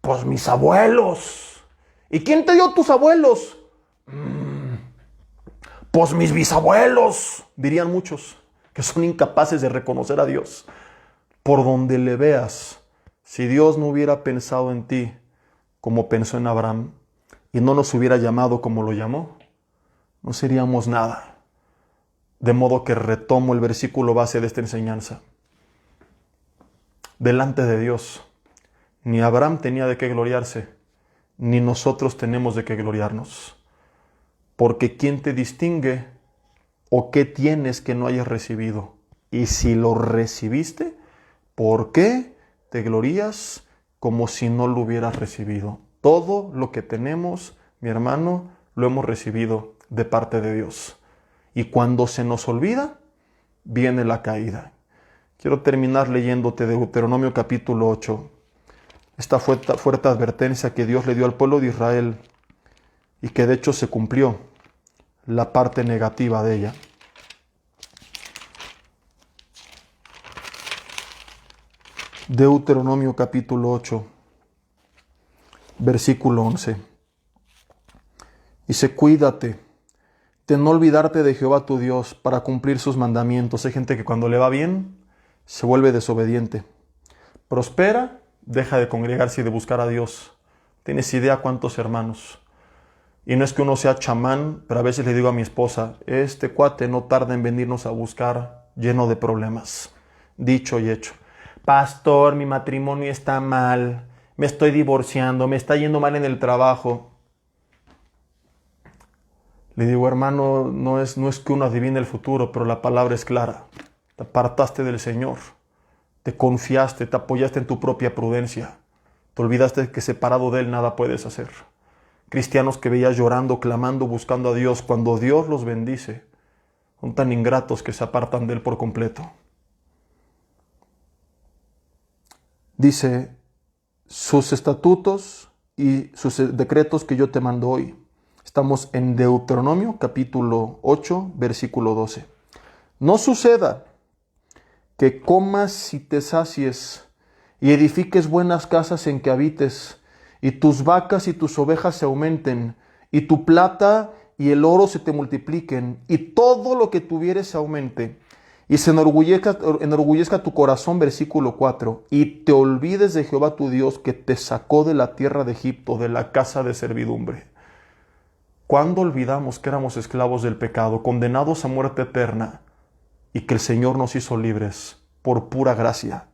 Pues mis abuelos. ¿Y quién te dio tus abuelos? Pues mis bisabuelos, dirían muchos, que son incapaces de reconocer a Dios. Por donde le veas, si Dios no hubiera pensado en ti como pensó en Abraham y no nos hubiera llamado como lo llamó, no seríamos nada. De modo que retomo el versículo base de esta enseñanza. Delante de Dios, ni Abraham tenía de qué gloriarse, ni nosotros tenemos de qué gloriarnos. Porque ¿quién te distingue o qué tienes que no hayas recibido? Y si lo recibiste, ¿por qué te glorías como si no lo hubieras recibido? Todo lo que tenemos, mi hermano, lo hemos recibido de parte de Dios. Y cuando se nos olvida, viene la caída. Quiero terminar leyéndote Deuteronomio capítulo 8. Esta fuerte advertencia que Dios le dio al pueblo de Israel y que de hecho se cumplió la parte negativa de ella. Deuteronomio capítulo 8, versículo 11. Dice, cuídate de no olvidarte de Jehová tu Dios para cumplir sus mandamientos. Hay gente que cuando le va bien se vuelve desobediente. Prospera, deja de congregarse y de buscar a Dios. ¿Tienes idea cuántos hermanos? Y no es que uno sea chamán, pero a veces le digo a mi esposa, este cuate no tarda en venirnos a buscar lleno de problemas. Dicho y hecho. Pastor, mi matrimonio está mal, me estoy divorciando, me está yendo mal en el trabajo. Le digo, hermano, no es que uno adivine el futuro, pero la palabra es clara. Te apartaste del Señor, te confiaste, te apoyaste en tu propia prudencia. Te olvidaste que separado de Él nada puedes hacer. Cristianos que veías llorando, clamando, buscando a Dios, cuando Dios los bendice, son tan ingratos que se apartan de Él por completo. Dice, sus estatutos y sus decretos que yo te mando hoy. Estamos en Deuteronomio capítulo 8, versículo 12. No suceda que comas y te sacies y edifiques buenas casas en que habites, y tus vacas y tus ovejas se aumenten, y tu plata y el oro se te multipliquen, y todo lo que tuvieres se aumente, y se enorgullezca tu corazón, versículo 4, y te olvides de Jehová tu Dios que te sacó de la tierra de Egipto, de la casa de servidumbre. ¿Cuándo olvidamos que éramos esclavos del pecado, condenados a muerte eterna, y que el Señor nos hizo libres por pura gracia?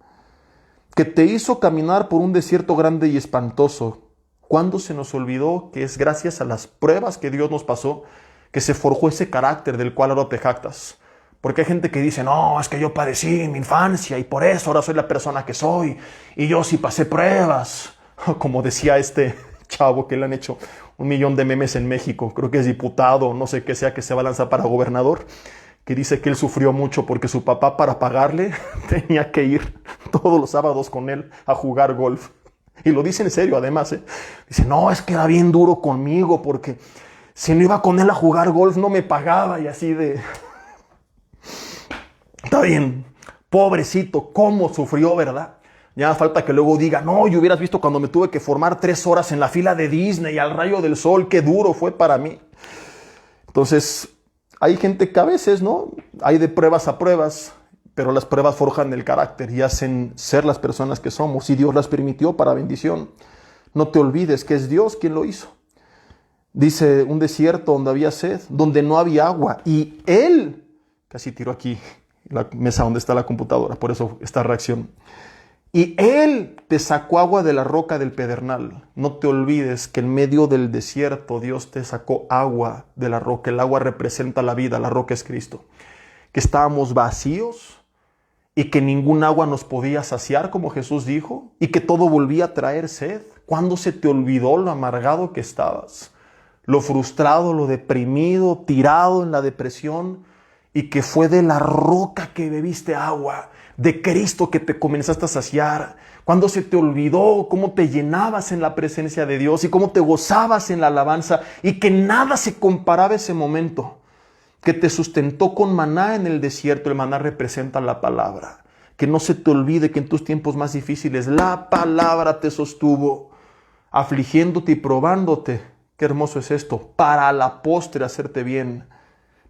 Que te hizo caminar por un desierto grande y espantoso. ¿Cuándo se nos olvidó que es gracias a las pruebas que Dios nos pasó que se forjó ese carácter del cual ahora te jactas? Porque hay gente que dice, no, es que yo padecí en mi infancia y por eso ahora soy la persona que soy. Y yo sí pasé pruebas. Como decía este chavo que le han hecho 1 millón de memes en México. Creo que es diputado, no sé qué sea, que se va a lanzar para gobernador. Que dice que él sufrió mucho porque su papá, para pagarle, tenía que ir todos los sábados con él a jugar golf. Y lo dice en serio, además. Dice, no, es que era bien duro conmigo porque si no iba con él a jugar golf no me pagaba. Y así de... Está bien, pobrecito, cómo sufrió, ¿verdad? Ya falta que luego diga, no, y hubieras visto cuando me tuve que formar 3 horas en la fila de Disney al rayo del sol, qué duro fue para mí. Entonces... hay gente que a veces, ¿no? Hay de pruebas a pruebas, pero las pruebas forjan el carácter y hacen ser las personas que somos, y Dios las permitió para bendición. No te olvides que es Dios quien lo hizo. Dice, un desierto donde había sed, donde no había agua, y Él, casi tiro aquí la mesa donde está la computadora, por eso esta reacción, y Él te sacó agua de la roca del pedernal. No te olvides que en medio del desierto Dios te sacó agua de la roca. El agua representa la vida, la roca es Cristo. Que estábamos vacíos y que ningún agua nos podía saciar, como Jesús dijo, y que todo volvía a traer sed. ¿Cuándo se te olvidó lo amargado que estabas? Lo frustrado, lo deprimido, tirado en la depresión, y que fue de la roca que bebiste agua, de Cristo que te comenzaste a saciar. Cuando se te olvidó cómo te llenabas en la presencia de Dios y cómo te gozabas en la alabanza, y que nada se comparaba a ese momento, que te sustentó con maná en el desierto. El maná representa la palabra. Que no se te olvide que en tus tiempos más difíciles la palabra te sostuvo, afligiéndote y probándote. Qué hermoso es esto, para a la postre hacerte bien.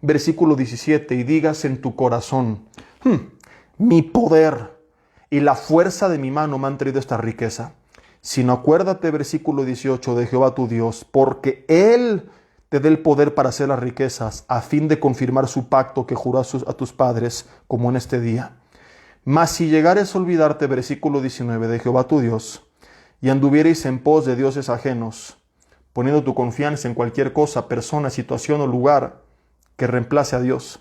Versículo 17, y digas en tu corazón, mi poder y la fuerza de mi mano me han traído esta riqueza. Sino acuérdate, versículo 18, de Jehová tu Dios, porque Él te dé el poder para hacer las riquezas, a fin de confirmar su pacto que juró a tus padres, como en este día. Mas si llegares a olvidarte, versículo 19, de Jehová tu Dios, y anduviereis en pos de dioses ajenos, poniendo tu confianza en cualquier cosa, persona, situación o lugar que reemplace a Dios,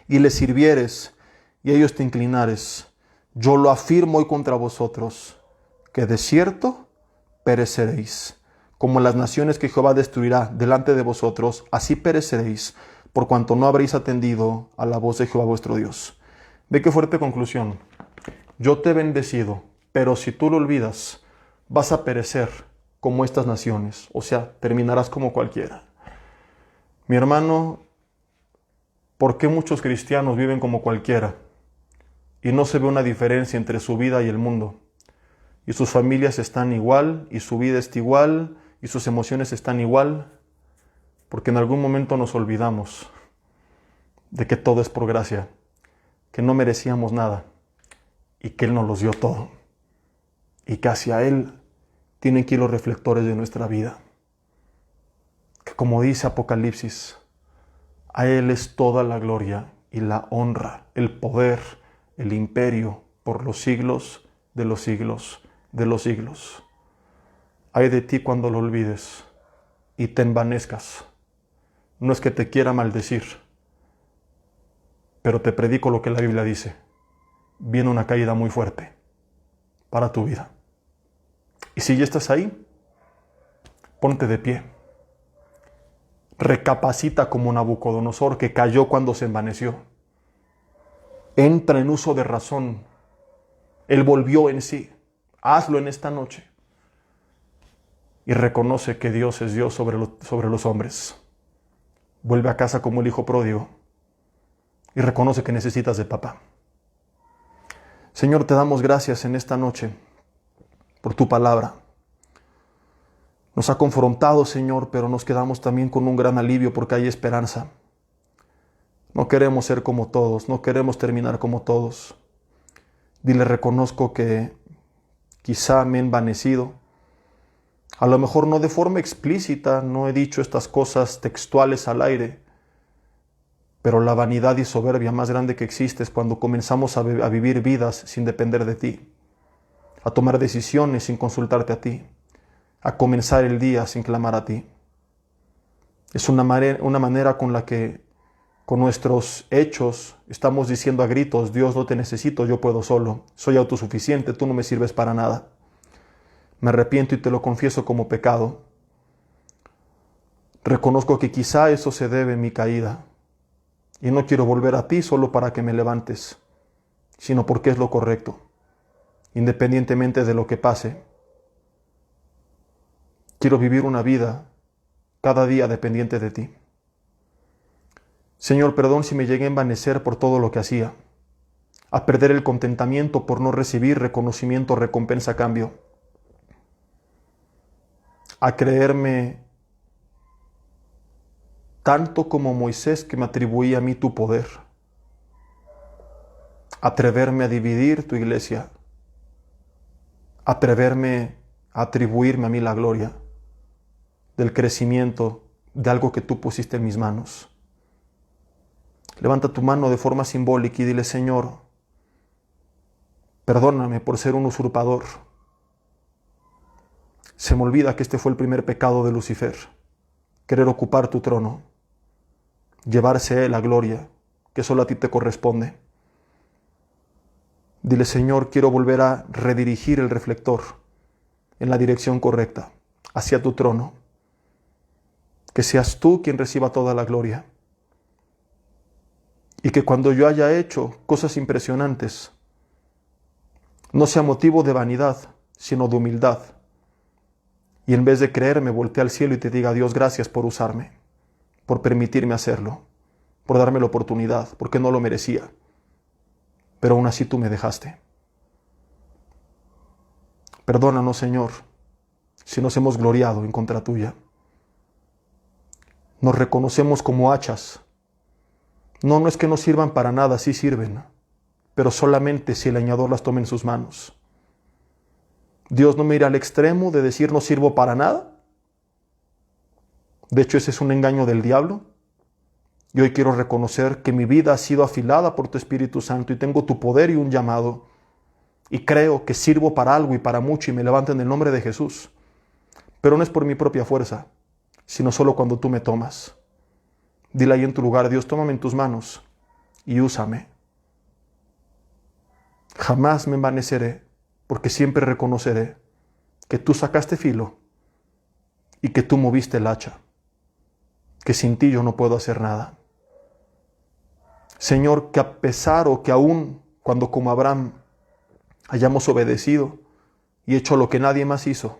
y les sirvieres, y a ellos te inclinares, yo lo afirmo hoy contra vosotros, que de cierto pereceréis. Como las naciones que Jehová destruirá delante de vosotros, así pereceréis, por cuanto no habréis atendido a la voz de Jehová vuestro Dios. Ve qué fuerte conclusión. Yo te he bendecido, pero si tú lo olvidas, vas a perecer como estas naciones, o sea, terminarás como cualquiera. Mi hermano, ¿por qué muchos cristianos viven como cualquiera y no se ve una diferencia entre su vida y el mundo? Y sus familias están igual, y su vida está igual, y sus emociones están igual, porque en algún momento nos olvidamos de que todo es por gracia, que no merecíamos nada y que Él nos los dio todo, y que hacia Él tienen que ir los reflectores de nuestra vida. Que como dice Apocalipsis, a Él es toda la gloria y la honra, el poder, el imperio por los siglos de los siglos de los siglos. Ay de ti cuando lo olvides y te envanezcas. No es que te quiera maldecir, pero te predico lo que la Biblia dice. Viene una caída muy fuerte para tu vida. Y si ya estás ahí, ponte de pie. Recapacita como Nabucodonosor, que cayó cuando se envaneció. Entra en uso de razón. Él volvió en sí. Hazlo en esta noche. Y reconoce que Dios es Dios sobre los hombres. Vuelve a casa como el hijo pródigo. Y reconoce que necesitas de papá. Señor, te damos gracias en esta noche por tu palabra. Nos ha confrontado, Señor, pero nos quedamos también con un gran alivio porque hay esperanza. No queremos ser como todos, no queremos terminar como todos. Dile, reconozco que quizá me he envanecido. A lo mejor no de forma explícita, no he dicho estas cosas textuales al aire, pero la vanidad y soberbia más grande que existe es cuando comenzamos a vivir vidas sin depender de ti, a tomar decisiones sin consultarte a ti, a comenzar el día sin clamar a ti. Es una manera con la que con nuestros hechos estamos diciendo a gritos, Dios, no te necesito, yo puedo solo, soy autosuficiente, tú no me sirves para nada. Me arrepiento y te lo confieso como pecado. Reconozco que quizá eso se debe a mi caída y no quiero volver a ti solo para que me levantes, sino porque es lo correcto, independientemente de lo que pase. Quiero vivir una vida cada día dependiente de ti. Señor, perdón si me llegué a envanecer por todo lo que hacía, a perder el contentamiento por no recibir reconocimiento o recompensa a cambio, a creerme tanto como Moisés que me atribuía a mí tu poder. atreverme a dividir tu iglesia, atreverme a atribuirme a mí la gloria del crecimiento de algo que tú pusiste en mis manos. Levanta tu mano de forma simbólica y dile: Señor, perdóname por ser un usurpador. Se me olvida que este fue el primer pecado de Lucifer: querer ocupar tu trono, llevarse la gloria que solo a ti te corresponde. Dile: Señor, quiero volver a redirigir el reflector en la dirección correcta, hacia tu trono. Que seas tú quien reciba toda la gloria. Y que cuando yo haya hecho cosas impresionantes, no sea motivo de vanidad, sino de humildad. Y en vez de creerme, voltee al cielo y te diga: Dios, gracias por usarme, por permitirme hacerlo, por darme la oportunidad, porque no lo merecía. Pero aún así tú me dejaste. Perdónanos, Señor, si nos hemos gloriado en contra tuya. Nos reconocemos como hachas. No es que no sirvan para nada, sí sirven, pero solamente si el leñador las toma en sus manos. Dios no me irá al extremo de decir no sirvo para nada. De hecho, ese es un engaño del diablo. Y hoy quiero reconocer que mi vida ha sido afilada por tu Espíritu Santo y tengo tu poder y un llamado. Y creo que sirvo para algo y para mucho y me levanto en el nombre de Jesús. Pero no es por mi propia fuerza, sino solo cuando tú me tomas. Dile ahí en tu lugar: Dios, tómame en tus manos y úsame. Jamás me envaneceré, porque siempre reconoceré que tú sacaste filo y que tú moviste el hacha, que sin ti yo no puedo hacer nada. Señor, que a pesar o que aún cuando como Abraham hayamos obedecido y hecho lo que nadie más hizo,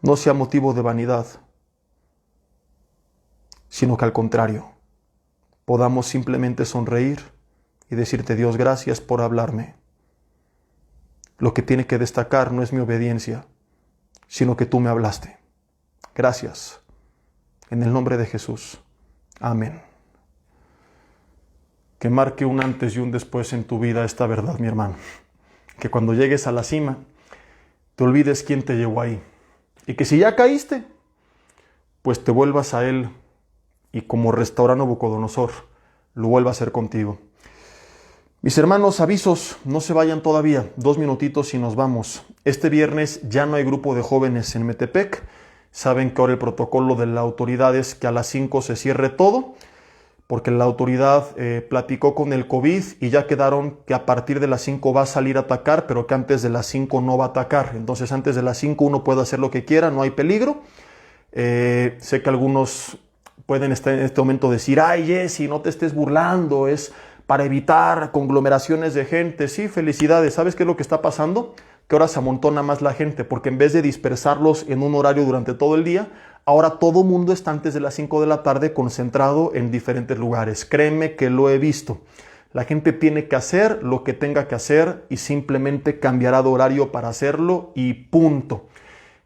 no sea motivo de vanidad, sino que al contrario, podamos simplemente sonreír y decirte: Dios, gracias por hablarme. Lo que tiene que destacar no es mi obediencia, sino que tú me hablaste. Gracias. En el nombre de Jesús. Amén. Que marque un antes y un después en tu vida esta verdad, mi hermano. Que cuando llegues a la cima, te olvides quién te llevó ahí. Y que si ya caíste, pues te vuelvas a Él y como restauró Nabucodonosor, lo vuelva a hacer contigo. Mis hermanos, avisos, no se vayan todavía, 2 minutitos y nos vamos. Este viernes ya no hay grupo de jóvenes en Metepec. Saben que ahora el protocolo de la autoridad es que a las 5 se cierre todo, porque la autoridad platicó con el COVID y ya quedaron que a partir de las 5 va a salir a atacar, pero que antes de las 5 no va a atacar. Entonces antes de las 5 uno puede hacer lo que quiera, no hay peligro. Sé que algunos pueden estar en este momento decir: ay, Jesse, no te estés burlando, es para evitar conglomeraciones de gente. Sí, felicidades. ¿Sabes qué es lo que está pasando? Que ahora se amontona más la gente, porque en vez de dispersarlos en un horario durante todo el día, ahora todo mundo está antes de las 5 de la tarde concentrado en diferentes lugares. Créeme que lo he visto. La gente tiene que hacer lo que tenga que hacer y simplemente cambiará de horario para hacerlo y punto.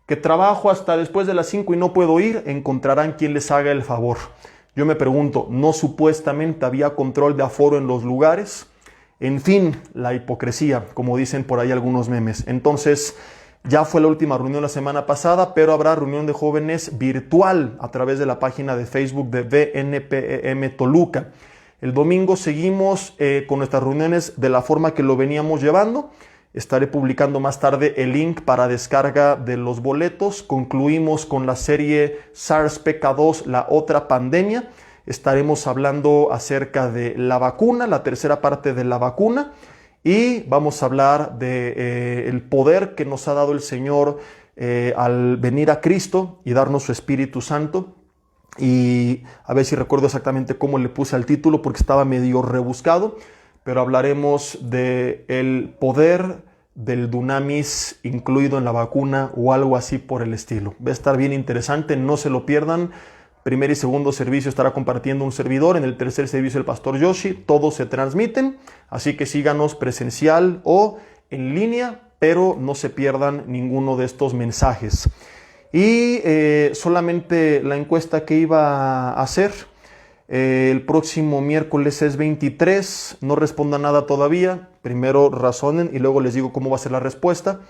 Que trabajo hasta después de las 5 y no puedo ir, encontrarán quien les haga el favor. Yo me pregunto, ¿no supuestamente había control de aforo en los lugares? En fin, la hipocresía, como dicen por ahí algunos memes. Entonces, ya fue la última reunión la semana pasada, pero habrá reunión de jóvenes virtual a través de la página de Facebook de BNPEM Toluca. El domingo seguimos con nuestras reuniones de la forma que lo veníamos llevando. Estaré publicando más tarde el link para descarga de los boletos. Concluimos con la serie SARS-CoV-2, la otra pandemia. Estaremos hablando acerca de la vacuna, la tercera parte de la vacuna. Y vamos a hablar de el poder que nos ha dado el Señor al venir a Cristo y darnos su Espíritu Santo. Y a ver si recuerdo exactamente cómo le puse al título, porque estaba medio rebuscado. Pero hablaremos del poder del dunamis incluido en la vacuna o algo así por el estilo. Va a estar bien interesante, no se lo pierdan. Primer y segundo servicio estará compartiendo un servidor, en el tercer servicio el pastor Yoshi. Todos se transmiten, así que síganos presencial o en línea, pero no se pierdan ninguno de estos mensajes. Y solamente la encuesta que iba a hacer, El próximo miércoles es 23. No respondan nada todavía. Primero razonen y luego les digo cómo va a ser la respuesta.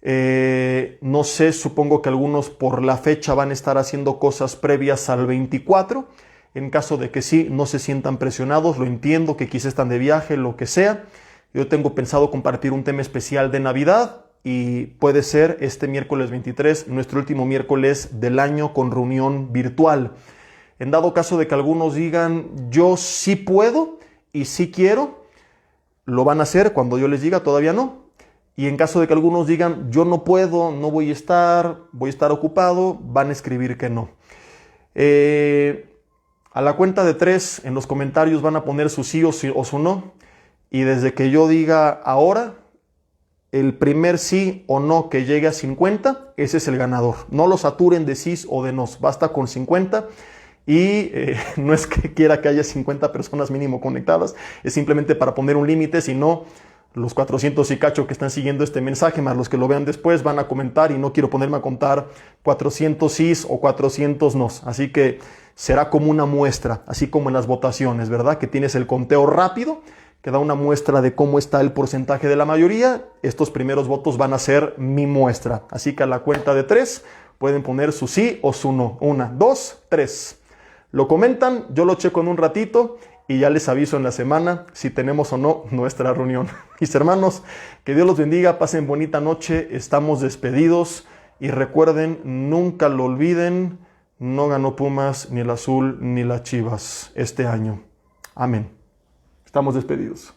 No sé, supongo que algunos por la fecha van a estar haciendo cosas previas al 24. En caso de que sí, no se sientan presionados. Lo entiendo, que quizás están de viaje, lo que sea. Yo tengo pensado compartir un tema especial de Navidad. Y puede ser este miércoles 23, nuestro último miércoles del año con reunión virtual. En dado caso de que algunos digan, yo sí puedo y sí quiero, lo van a hacer cuando yo les diga, todavía no. Y en caso de que algunos digan, yo no puedo, no voy a estar ocupado, van a escribir que no. A la cuenta de 3, en los comentarios van a poner su sí o su no. Y desde que yo diga ahora, el primer sí o no que llegue a 50, ese es el ganador. No lo saturen de sí o de no, basta con 50. Y no es que quiera que haya 50 personas mínimo conectadas, es simplemente para poner un límite. Si no, los 400 y cacho que están siguiendo este mensaje, más los que lo vean después, van a comentar y no quiero ponerme a contar 400 sís o 400 nos. Así que será como una muestra, así como en las votaciones, ¿verdad? Que tienes el conteo rápido, que da una muestra de cómo está el porcentaje de la mayoría. Estos primeros votos van a ser mi muestra. Así que a la cuenta de 3 pueden poner su sí o su no. 1, 2, 3. Lo comentan, yo lo checo en un ratito y ya les aviso en la semana si tenemos o no nuestra reunión. Mis hermanos, que Dios los bendiga, pasen bonita noche, estamos despedidos y recuerden, nunca lo olviden, no ganó Pumas, ni el Azul, ni las Chivas este año. Amén. Estamos despedidos.